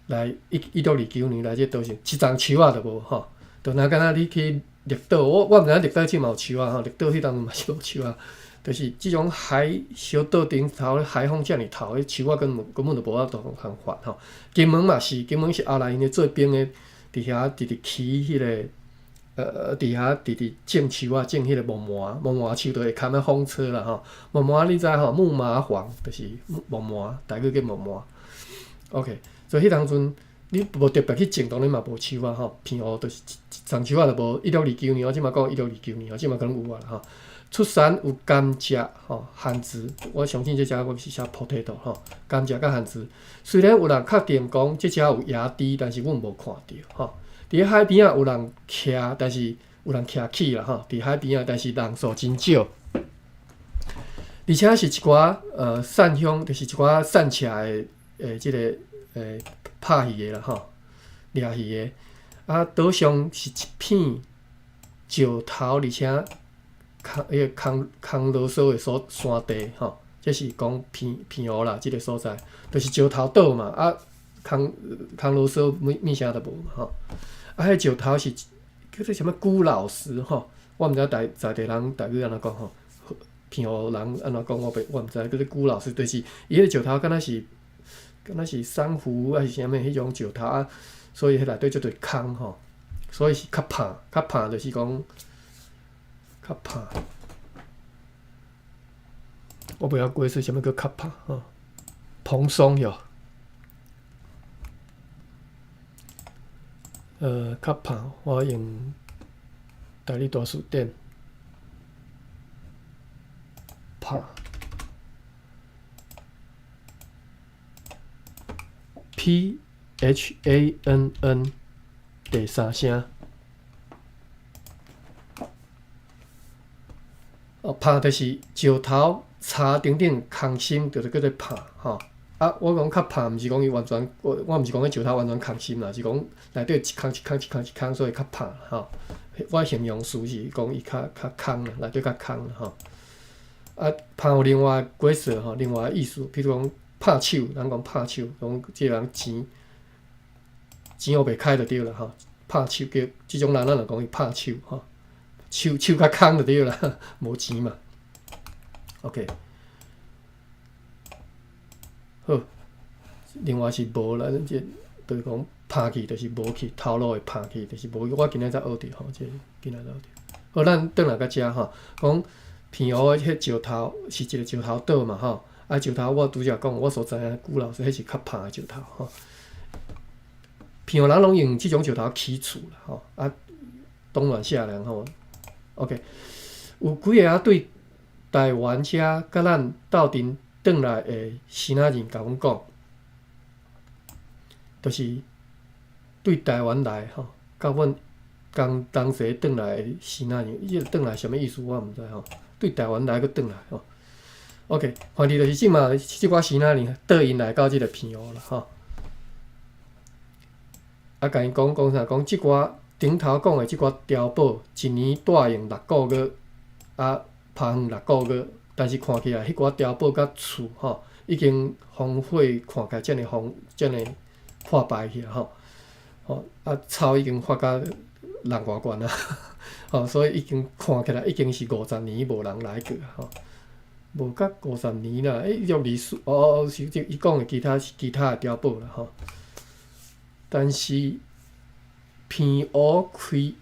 来1629年来这岛上一丛树啊都无吼，就若敢若你去绿岛，我毋知影绿岛即嘛有树啊吼，绿岛迄当阵嘛是无树啊，就是即种小岛顶头海风遮尔透，迄树啊根本就无法度通发吼。金门嘛是，金门是后来因咧做兵诶。伫遐直起迄个，伫遐直种树啊，种迄个木麻树就会牵啊风车啦吼。木麻你知吼，木麻黄就是木麻，台语叫木麻。OK， 所以迄当阵你无特别去种，当然嘛无树啊吼。平湖就是一丛树啊，就无1629年，我即马讲1629年，即马可能有啊啦吼。出产有甘蔗吼，番薯，我相信即只我是写 potato 吼，甘蔗甲番薯。虽然有人确定讲即只有野猪，但是阮无看到吼。伫咧海边啊有人徛，但是有人徛起啦吼。伫海边啊，但是人数真少，而且是一寡散乡，就是一寡散车的即个拍鱼的啦吼，掠鱼的。啊，岛上是一片石头，而且空啰嗦的山地吼，这是讲平湖啦，即个所在，就是石头岛嘛，啊空啰嗦物啥都无嘛吼。啊，迄石头是叫做啥物古老石吼，我毋知在地人台语安怎讲吼，平湖人安怎讲我毋知，叫做古老石，就是伊迄个石头敢若是珊瑚还是啥物迄种石头啊，所以迄内底足侪空吼，所以是较拍就是讲。较拍，我袂晓解释啥物叫较拍吼，蓬松哟。较拍，我用台语大词典拍 ，PHANN 第三声。拍就是石头叉顶顶空心，就是叫做拍吼。啊，我讲较拍，毋是讲伊完全，我毋是讲迄石头完全空心啦，是讲内底一空一空一空一空，所以较拍吼。我形容词是讲伊较空啦，内底较空啦吼。啊，拍有另外解释吼，另外意思，比如讲拍手，人讲拍手，讲即个人钱钱学袂开就对了吼，拍手叫即种人咱就讲伊拍手吼，手较空就对了，无钱嘛。OK， 好，另外是无啦，即就是讲拍去就是无去，头路会拍去就是无去。我今仔才学着吼，即今仔才学着。好，咱转来到遮吼，讲平湖迄石头是一个石头岛嘛吼，啊石头我拄则讲，我所知影古老师迄是较拍的石头吼。平湖人拢用即种石头起厝啦吼，啊东南下人吼 ，OK， 有几个对台湾遮甲咱斗阵转来的新仔人甲阮讲，就是对台湾来吼，甲阮同齐转来的新仔人，伊转来什么意思我毋知吼。对台湾来个转来吼 ，OK， 反正就是即嘛，即寡新仔人倒因来到即个平湖啦吼。啊，甲因讲啥？讲即寡顶头讲的即寡碉堡，一年带用6个月，啊，拍远6个月，但是看起来迄寡碉堡甲厝吼，已经荒废，看起来遮尔破败去吼。吼，啊，草已经发甲人外悬啊，吼，所以已经看起来已经是50年无人来过吼，无甲50年啦。约24是伊讲的其他的碉堡啦吼。但是平湖开，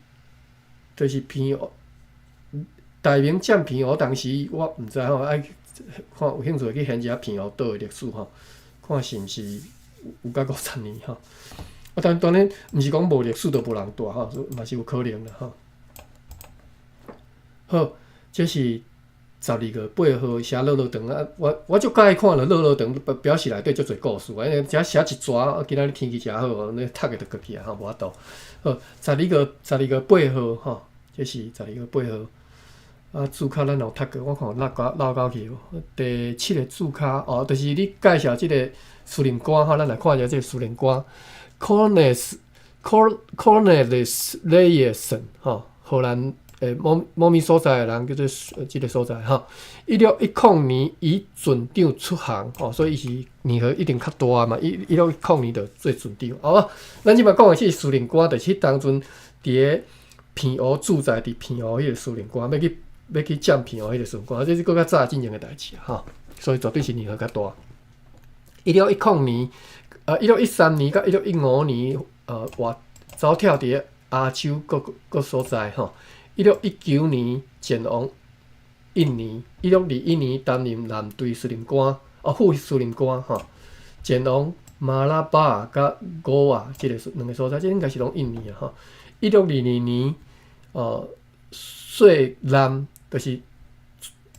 就是平湖大名占平湖，当时我毋知吼，爱看有兴趣去研究平湖岛的历史吼，看是毋是有甲50年吼。啊，当然毋是讲无历史就无人住吼，嘛是有可能的吼。好，这是12月8号写落落长啊，我足介意看落落长，表示内底足侪故事。遮写一撮，今仔日天气诚好哦，那读的就过去啊，吼，无法度。好，12月8号吼，这是12月8号。啊，注脚咱有读过，我看落到去第7个注脚哦，就是你介绍即个司令官吼，咱来看一下即个司令官 Cornelis Leyeson 吼，荷兰某咪所在的人叫做即个所在吼。1610年以船长出航吼，所以伊是年岁一定较大嘛。1610年就做船长哦。咱即摆讲的是司令官，就是当阵伫个平湖驻在伫平湖迄个司令官要去占平湖迄个司令官，这是搁较早进行的代志吼，所以绝对是年岁较大。1610年，1613年到1615年，走跳伫个亚洲各所在吼。1619年前往印尼，1621年担任蓝队司令官，副司令官吼，前往马拉巴尔甲果瓦即个两个所在，这应该是拢印尼啊吼。1622年，率南就是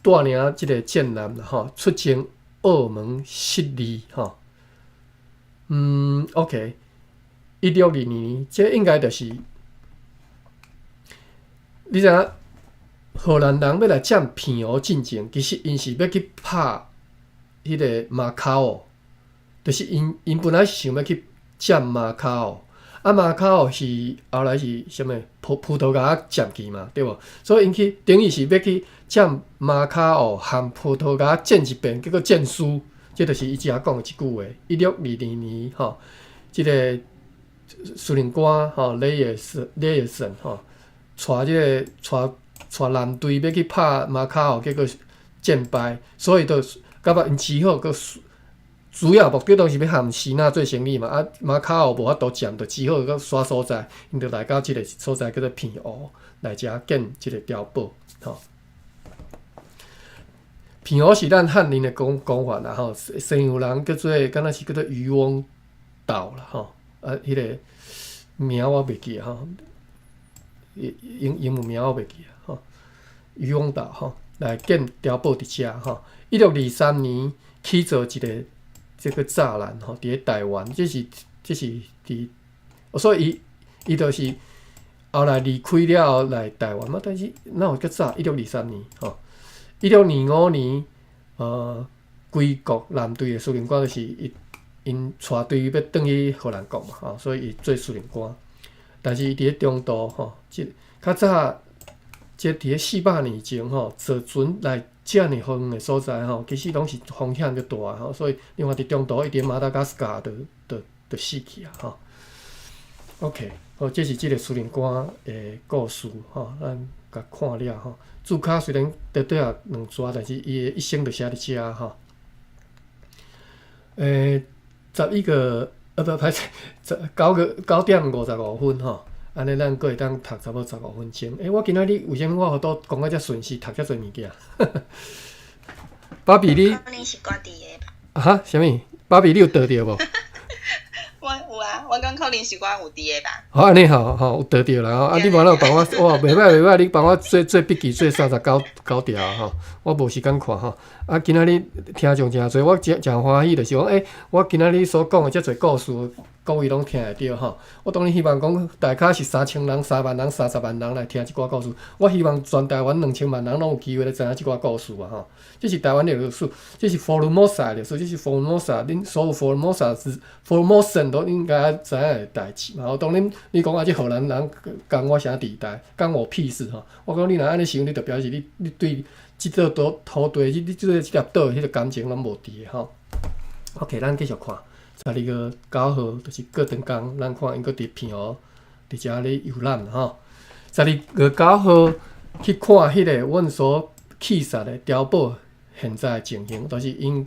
带领即个舰舰啦吼，出征澳门悉尼吼。OK， 1622年，这应该就是你知影，荷兰人要来占平湖进前，其实因是要去拍迄个马卡奥，就是因本来是想要去占马卡奥，啊马卡奥是后来是啥物葡萄牙占去嘛，对无？所以因去等于是要去占马卡奥和葡萄牙战一遍，结果战输，这就是伊只讲的一句话。1622年吼，即个司令官吼雷耶森吼。带蓝队要去拍马卡奥，结果战败，所以就甲把因只好个主要目的都是要和希腊做生意嘛。啊，马卡奥无法度占，就只好个耍所在，因就来到即个所在叫做平湖来遮建即个碉堡吼。平湖是咱汉人的讲法啦吼，西洋人叫做敢若是叫做渔翁岛啦吼，迄个名我袂记吼。英文名我袂记啊，吼，渔翁岛吼来建碉堡伫遮吼。1623年起造一个这个栅栏吼，伫咧台湾，这是伫，所以伊就是后来离开了后来台湾嘛，但是哪有较早？1623年吼，1625年归国蓝队的司令官就是因带队要转去荷兰国嘛，吼，所以伊做司令官。但是伊伫咧中途吼，较早即伫咧400年前吼，坐船来遮尔远的所在吼，其实拢是风险较大吼，所以另外伫中途伊伫马达加斯加就死去啊吼。OK， 好，这是即个苏联官的故事吼，咱甲看了吼。注脚虽然短啊2纸，但是伊的一生就写伫遮吼。11个不歹势，9点55分吼。安尼咱阁会当读差不多15分钟。我今仔日为什么我好多讲啊遮顺势，读遮侪物件？芭比你可能是挂伫的吧。哈？啥物？芭比你有得着无？我有啊，我讲可能是我有伫的吧。好，安尼好，有得着啦吼。你无咱帮我，哇，袂歹，你帮我做笔记，做39条吼。我无时间看吼。今仔日听众诚侪，我诚欢喜，就是讲，我今仔日所讲的遮侪故事，各位拢听会着吼。我当然希望讲，大概是3000人、3万人、30万人来听即寡故事。我希望全台湾2000万人拢有机会来知影即寡故事啊吼。这是台湾的历史，这是福尔摩沙的历史，这是福尔摩沙，恁所有福尔摩沙是福尔摩森都应该知影的代志嘛。当然，你讲这荷兰人干我啥地带，干我屁事吼。我讲你若安尼想，你就表示你对即个土地，你即个即粒岛迄个感情拢无伫的吼。OK， 咱继续看12月9号，就是过长工，咱看因搁伫片湖伫遮咧游览吼。12月9号去看迄个阮所去杀的碉堡。现在情形就是因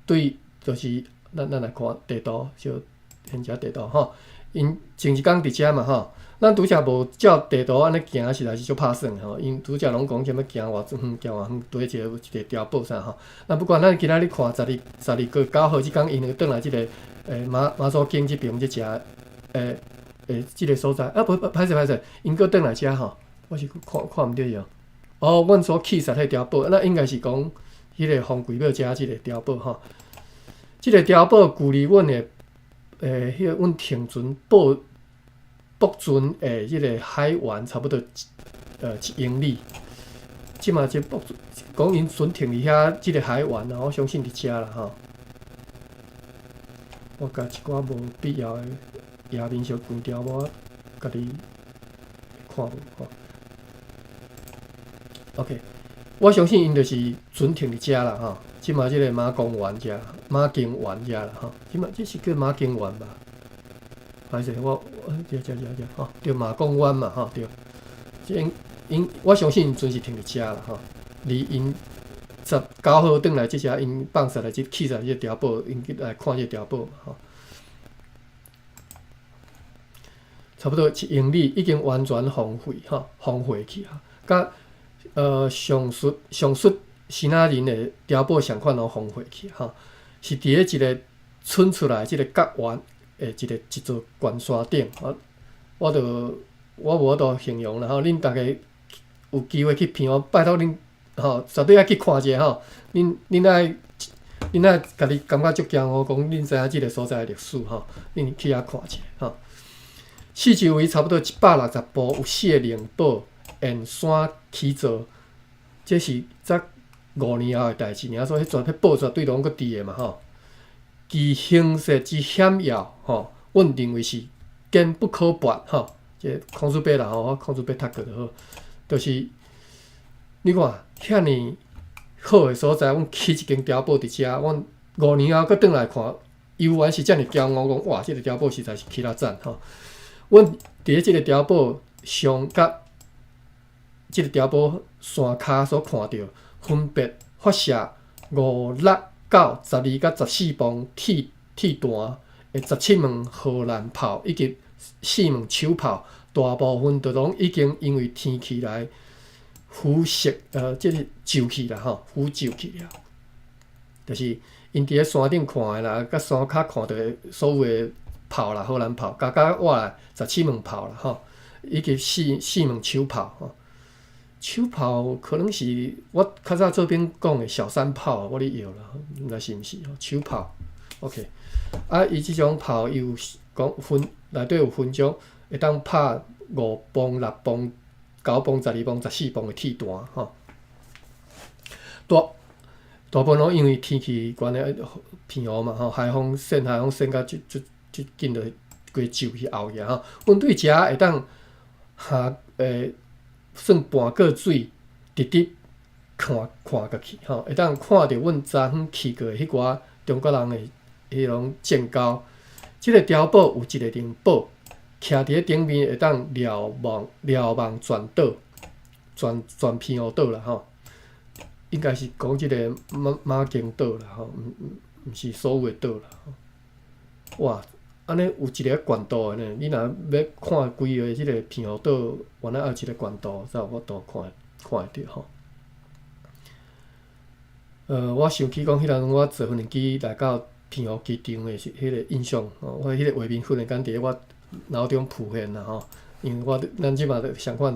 对，就是咱来看地图，就现遮地图吼。因前一工伫遮嘛吼，咱拄则无照地图安尼行，实在是足拍算吼。因拄则拢讲啥物行偌远，行偌远，对一个碉堡啥吼。那不管咱今仔日看12月9号即工，因会转来即个马祖境即边即只即个所在歹势，因搁转来遮吼，我是看毋对哦。阮所去杀迄碉堡，那应该是讲迄个红旗庙遮即个碉堡吼。即个碉堡距离阮的迄个阮停船北船的即个海湾差不多1英里。即嘛即北讲因船停伫遐即个海湾，我相信伫遮啦吼。我甲一寡无必要的页面小关掉，我家己看无吼。OK， 我相信因就是船停伫遮啦吼。即嘛即个马公园遮，马经园遮啦吼。即嘛这是叫马经园吧？歹势，这吼，对马公园嘛吼，对。因我相信因船是停伫遮啦吼。离因19号转来即只因放杀来即去杀即个碉堡，因来看即个碉堡嘛吼。差不多1英里已经完全荒废去啊，甲上述新仔人的碉堡相款拢荒废去吼，是伫咧一个翸出来即个角湾的一座悬山顶。我无法度形容啦吼，恁大家有机会去片湖，拜托恁吼，绝对爱去看者吼。恁爱家己感觉足骄傲，讲恁知影即个所在的历史吼，恁去遐看者吼。四周围差不多160部有4个灵堡沿山起造，这是早5年后的代志尔，所以迄堡绝对拢搁伫的嘛吼。其形势之险要吼，阮认为是坚不可拔吼。这空书笔啦吼，我空书笔读过就好。就是你看遐尼好的所在，阮起一间碉堡伫遮，阮5年后搁转来看，游玩是遮尔骄傲，讲哇，这个碉堡实在是起了赞吼。阮伫咧即个碉堡上甲即个碉堡山骹所看到，分别发射5、6、9、12甲14磅铁弹的17门荷兰炮，以及4门手炮，大部分都拢已经因为天气来腐蚀，即个旧去啦吼，腐旧去了。就是因伫咧山顶看的啦，甲山骹看到的所有的炮啦，荷兰炮，加活来17门炮啦吼，以及4门手炮吼。手炮可能是我较早做兵讲的小三炮，我咧摇啦，毋知是毋是吼？手炮 ，OK。伊即种炮有讲内底有分种，会当拍5磅、6磅、9磅、12磅、14磅的铁弹吼。大部分拢因为天气关系，片湖嘛吼，海风扇甲就紧着规旧去后去吼。阮对遮会当下算半个水，直直看过去吼，会当看着阮昨昏去过迄寡中国人的迄种建高，即、个碉堡有一个灵宝，徛伫咧顶面会当瞭望全岛，全片湖岛啦吼。应该是讲即个马经岛啦吼，毋是所有的岛啦。哇，安尼有一个悬度的呢。你若要看规个即个片湖岛，原来还有一个悬度，才有法度看会着吼。我想起讲迄阵我坐无人机来到片湖机场的迄个印象，我迄个画面忽然间伫我脑中浮现啦吼。因为咱即马上看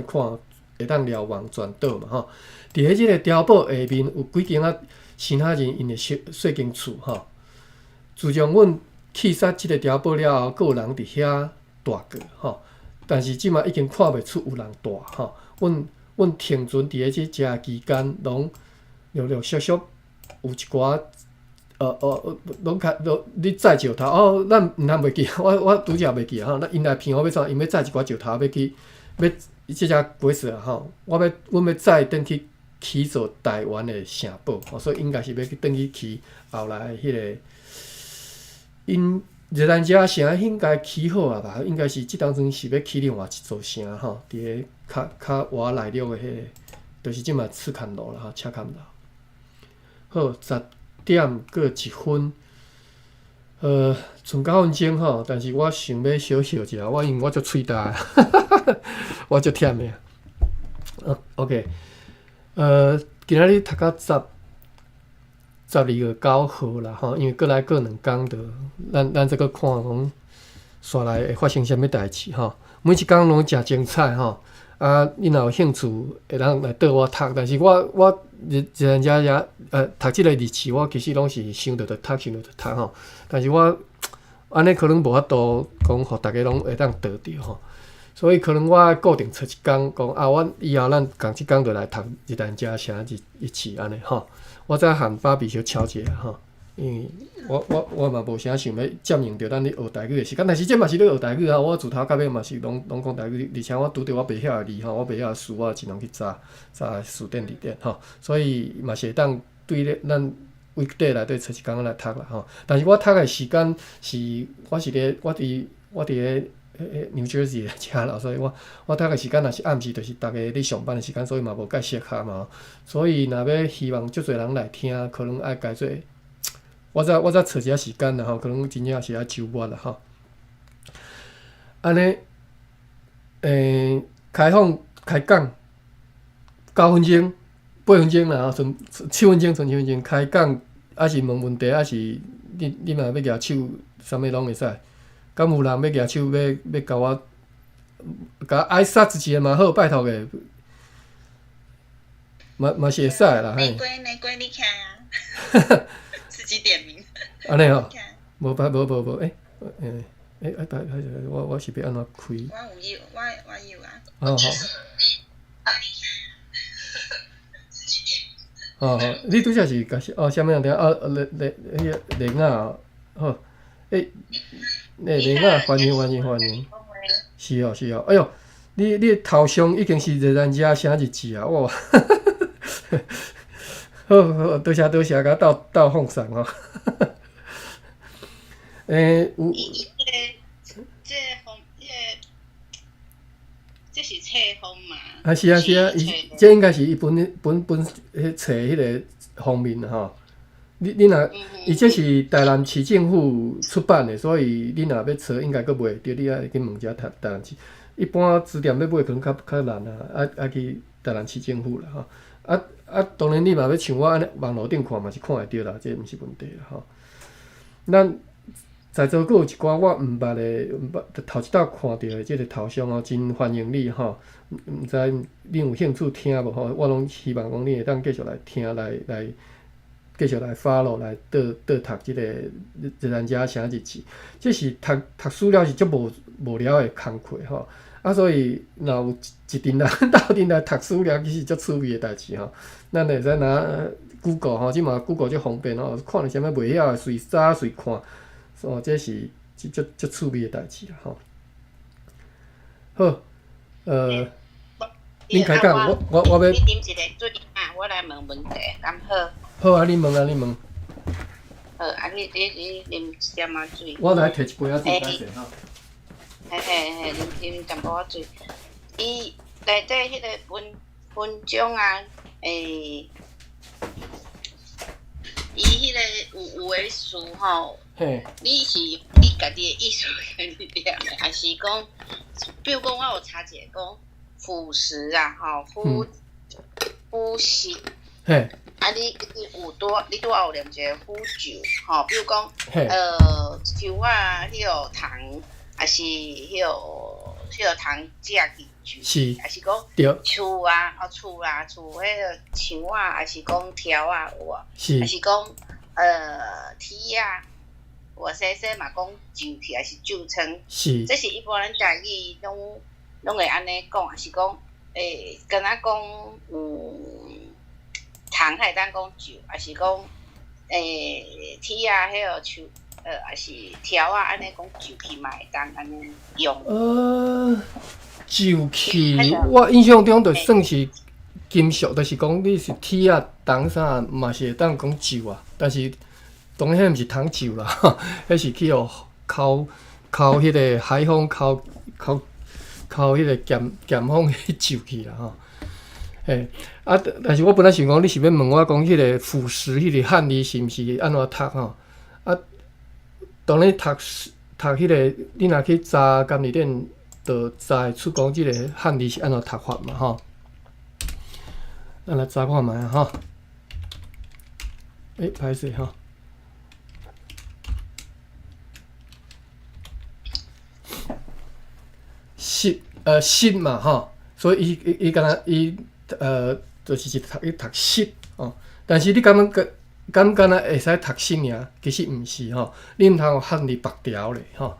会当瞭望全岛嘛吼。伫咧即个碉堡下面有几间先仔人因的小间厝吼。自从阮去杀即个碉堡了后，佫有人伫遐住过吼。但是即马已经看袂出有人住吼。阮停存伫咧即遮期间，拢陆陆续续有一寡拢你载石头咱毋通袂记，我拄则袂记吼。因来片湖要创，因要载一寡石头要去即只鬼死啊吼！阮要载转去起做台湾的城堡，所以应该是要去转去起后来迄个因热兰遮城应该起好啊吧？应该是即当阵是要起另外一座城吼，伫咧较活内陆的迄个，就是即马赤坎路啦吼，赤坎路。好，10点过1分，剩9分钟吼，但是我想要小笑一下，因为我足喙焦的，我足忝的。OK， 今仔日读到12月9号啦吼，因为过来过2工就咱再个看讲煞来会发生啥物代志吼，每一工拢诚精彩吼。你若有兴趣会当来缀我读，但是我人家读即个日期，我其实拢是想到就读吼。但是我安尼可能无法度讲，互大家拢会当得着吼。所以可能我固定出一工，讲我以后咱共即工就来读日兰遮城一次安尼吼。我再和爸比小吵一下吼，因为我嘛无啥想要占用着咱咧学台语的时间，但是这嘛是咧学台语啊。我自头到尾嘛是拢讲台语，而且我拄着我袂晓的字吼，我袂晓的词，我尽量去查词典字典吼。所以嘛是会当对咧咱weekday内底出一工来读啦吼。但是我读的时间是我伫咧New Jersey 的遮啦，所以我读的时间若是暗时，就是逐个咧上班的时间，所以嘛无介适合嘛。所以若要希望足侪人来听，可能爱改做。我再找一下时间啦吼，可能真正是爱周末啦吼。安尼，开讲9分钟、8分钟啦，剩7分钟，开讲还是问问题，还是你嘛要举手，啥物拢会使。敢有人要举手要甲我爱杀之前嘛好，拜托个，嘛是会使啦。玫瑰，你看啊，自己点名。安尼吼，无，我是要安怎开？我有啊。好。好，你拄则是甲啥物样听？迄个铃啊，好，铃啊，欢迎。是哦，哎哟，你的头像已经是热兰遮啥日子啊？哇！好，多谢，甲斗奉送哦。有。这是册封嘛？是啊，这应该是伊本册迄个封面吼。你若伊这是台南市政府出版的，所以你若要找，应该佫买着。你爱去问一下台南市。一般书店要买可能较难啊，爱去台南市政府啦吼。当然你嘛要像我安尼网络顶看嘛是看会着啦，这毋是问题啦吼。咱在座佫有一寡我毋捌的，头一道看到的即个头像哦，真欢迎你吼。毋知你有兴趣听无吼？我拢希望讲你会当继续来听，来继续来 follow 来倒读即个热兰遮城日子。这是读书了是足无聊的工课吼。所以若有一群人斗阵来读书了，其实足趣味的代志吼。咱会使拿 Google 吼，即嘛 Google 足方便吼，看了啥物袂晓的随查随看。这是足趣味的代志啦吼。好，恁开讲，我要。你点一个水啊，我来问问题，敢好？好啊，你问。你啉一点仔水。我来摕一杯仔水来者吼。嘿，啉淡薄仔水。伊内底迄个文章啊，伊迄个有诶书吼，你是你家己诶意思家己念诶，还是讲，比如讲我有查一个讲腐蚀啊，吼腐蚀。嘿。啊，你你拄有念一个腐酒，吼，比如讲，酒啊，迄个糖，还是迄个糖加进去，是，还是讲醋啊，醋迄个肠啊，还是讲条啊，有啊，还是讲铁啊，我说嘛讲酒体还是酒称，是，这是一般咱家己拢会安尼讲，还是讲敢若讲糖还当讲酒，还是讲铁啊，迄个树还是条啊，安尼讲酒气嘛会当安尼用。酒气，我印象中就算是金属，就是讲你是铁啊、糖啥嘛是会当讲酒啊，但是当然迄毋是糖酒啦，迄是去烤迄个海风烤迄个咸风迄酒气啦吼。但是我本来想讲，你是要问我讲迄个腐蚀迄个汉字是毋是安怎读吼？当然读迄个，你若去查甘字典，就查会出讲即个汉字是安怎读法嘛吼。咱来查看觅啊吼。歹势吼。湿嘛吼，所以伊敢若伊。就是读湿哦，但是你敢若会使读湿尔？其实毋是吼，你毋通有汉字白条咧吼。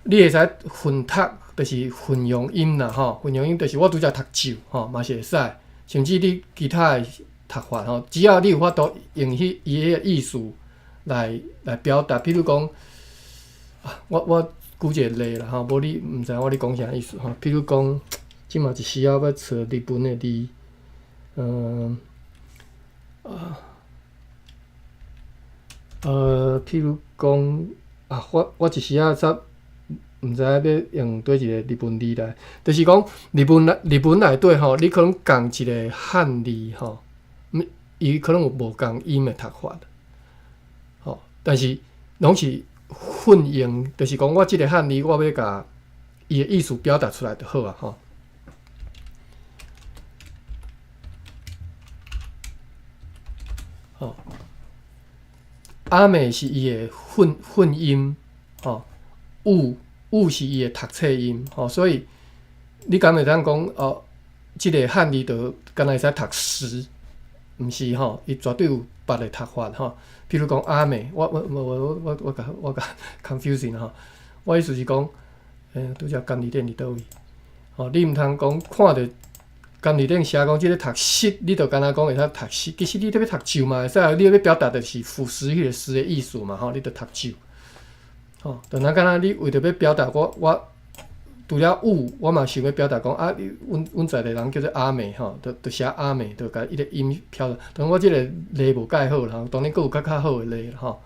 你会使混读，就是混用音啦吼。混用音就是我拄则读酒吼，嘛是会使。甚至你其他的读法吼，只要你有法度用伊个意思来表达，比如讲我举一个例啦吼，无你毋知我咧讲啥意思吼。比如讲。即嘛一时要找日本的字，譬如讲我一时毋知要用对一个日本字来，就是讲日本内底吼，你可能共一个汉字吼，伊可能有无共音的读法，吼，但是拢是混用，就是讲我即个汉字我要甲伊的意思表达出来就好啊，吼。阿美是伊的混音，雾是伊的读册音，所以你敢会当讲即个汉字就敢若会使读诗，毋是吼，伊绝对有别个读法吼。譬如讲阿美，我甲 confusing 吼，我意思是讲，拄则甘字典伫倒位？你毋通讲看着。甘字典写讲即个读湿，你就敢若讲会使读湿。其实你要读酒嘛会使，你要表达的是腐蚀迄个诗的意思嘛吼，你就读酒。就若敢若你为着要表达我除了雾，我嘛想要表达讲阮在地人叫做阿美吼，就写阿美，就甲伊个音飘落。当然我即个例无介好啦，当然佫有较好的例啦吼。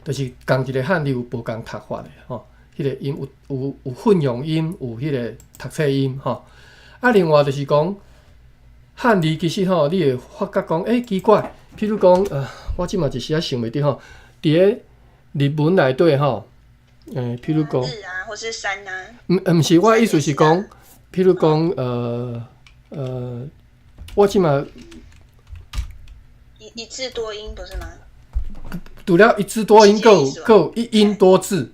就是共一个汉字有无共读法的吼，迄个音有混用音，有迄个读册音吼。另外就是讲汉字其实吼，你会发觉讲，奇怪，譬如讲，我即嘛一时仔想袂着吼，伫个日文内底吼，譬如讲日啊，或是山啊。毋是，我意思是讲，譬如讲，我即嘛一字多音不是吗？除了一字多音，佫有一音多字。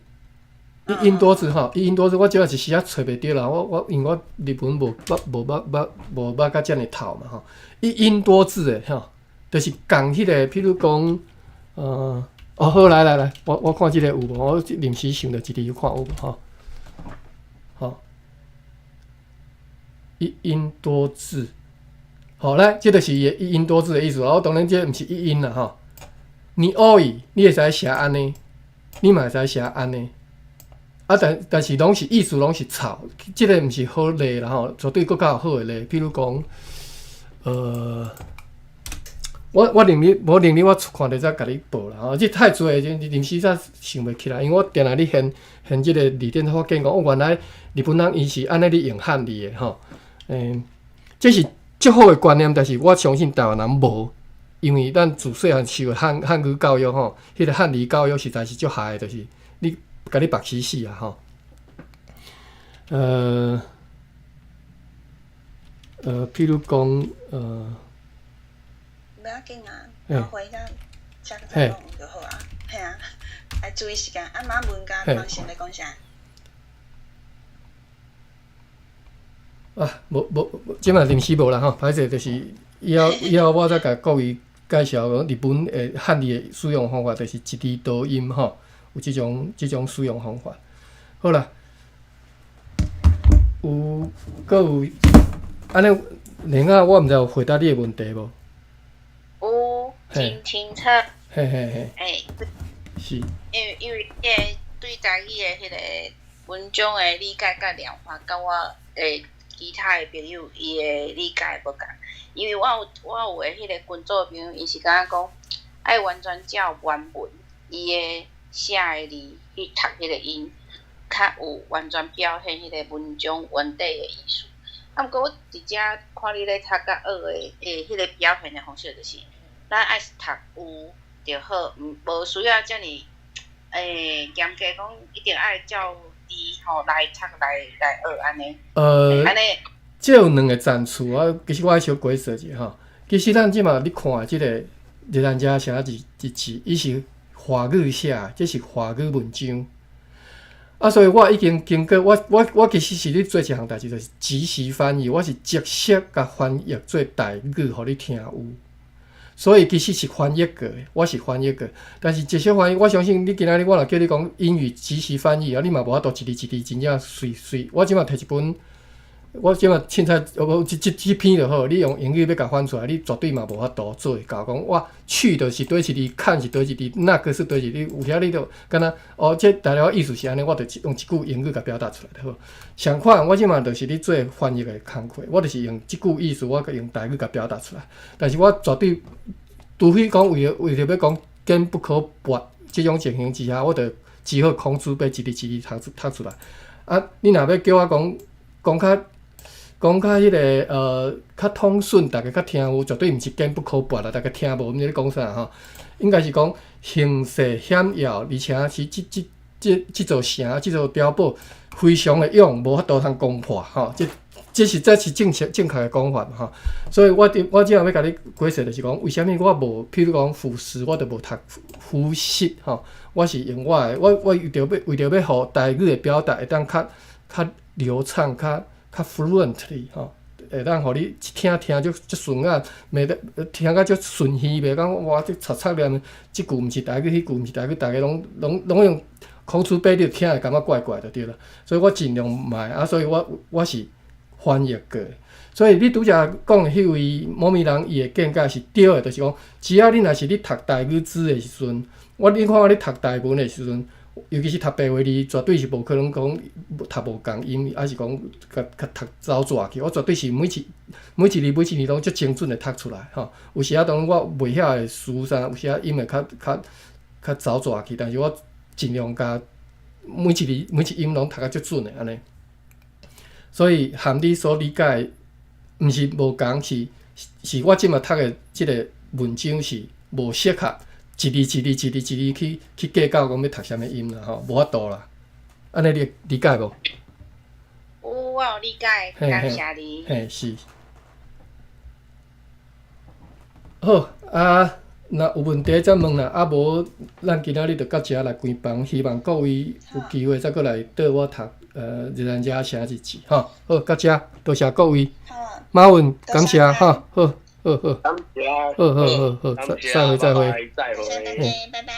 一音多字吼，一音多字，我即下一时仔找袂着啦。因为我日文无捌甲遮尔透嘛吼。一音多字诶吼，就是共迄个，譬如讲，好来，我看即个有无？我临时想到一字看有无吼。好，一音多字，好来，这就是伊诶一音多字诶意思。我当然这毋是一音啦吼。你偶尔你会使写安尼，你嘛会使写安尼。但是拢是意思拢是草，即个毋是好例啦吼，绝对佫较有好诶例，比如讲，我令你无令你我看着才甲你报啦吼，即太侪临时才想袂起来，因为我定来你现即个字典发现讲，原来日本人伊是安尼咧用汉字的吼，这是足好的观念，但是我相信台湾人无，因为咱自细汉受的汉语教育吼，迄个汉字教育实在是足害的，就是你甲你白痴死啊吼，譬如讲不要紧啊，我回家下个再讲就好啊。嘿啊，来注意时间。啊，马文甲方先来讲啥？啊，即摆临时无啦吼，歹势就是以后我再甲各位介绍讲日本诶汉字诶使用方法，就是一字多音吼，有即种使用方法。好啦，搁有安尼，另外我毋知有回答你诶问题无？有真清楚。嘿嘿嘿。是。因为对台语的迄个文章的理解甲量化，甲我其他的朋友伊的理解无共。因为我有的迄个群组的朋友，伊是感觉讲爱完全照原文，伊的写的字去读迄个音，较有完全表现迄个文章原底的意思。啊，毋过我直接看你咧读甲学的迄个表现的方式，就是咱爱读有就好，无需要遮尔严格讲一定爱照字吼来读来学安尼。安尼。即有两个赞处啊，其实我爱小解释者吼。其实咱即马你看即个日咱遮写一字，伊是华语写，即是华语文章。啊，所以我已经经过我其实是咧做一项代志，就是即时翻译，我是直接甲翻译做台语，互你听有。所以其实是翻译过的，我是翻译过，但是直接翻译，我相信你今仔日我若叫你讲英语即时翻译啊，你嘛无法度一字一字真正随。我即马摕一本。我即马凊彩，即篇就好。你用英语要甲翻出来，你绝对嘛无法度做。甲讲哇，去就是对一字，看是对一字，那个是对一字。你有遐你就敢若这大概意思是安尼，我就用一句英语甲表达出来就好。相反，我即马就是咧做翻译的工课，我就是用即句意思，我用台语甲表达出来。但是我绝对除非讲为着要讲坚不可拔即种情形之下，我就只好空出要一字一字读出来。啊，你若要叫我讲较迄个较通顺，大家较听有，绝对毋是坚不可拔啦。大家听无，毋知咧讲啥吼？应该是讲形势险要，而且是即座城、即座碉堡非常的勇，无法度通攻破吼。这是正确的讲法吼。所以我即下要甲你解释，就是讲为虾米我无，譬如讲腐蚀，我就无读腐蚀吼。我是用我为着要互台语的表达会当较流畅较 fluently 吼，会当互你一听足顺啊，袂得听甲足顺耳，袂讲哇这擦念，即句毋是台语，迄句毋是台语，逐个拢用口出白流，听会感觉怪怪就对啦。所以我尽量卖啊，所以我是翻译过的。所以你拄则讲的迄位某咪人伊的见解是对的，就是讲，只要你若是读台语字的时阵，你看我咧读台文的时阵。尤其是读白话字，绝对是无可能讲读无共音，还是讲甲读走纸去。我绝对是每一字拢足精准的读出来吼。有时当我袂晓的词啥，有时音会较走纸去，但是我尽量甲每一音拢读甲足准的安尼。所以含你所理解，毋是无共，是我即马读的即个文章是无适合。一字去计较讲要读啥物音啦吼，无法度啦。安尼你理解无？我有理解，感谢你。嘿，是。好啊，若有问题再问啦。啊无，咱今仔日就到遮来关房，希望各位有机会再过来缀我读日咱遮写一字吼。好，到遮，多谢各位。马文，感谢哈，好。好，再会。再见，拜拜。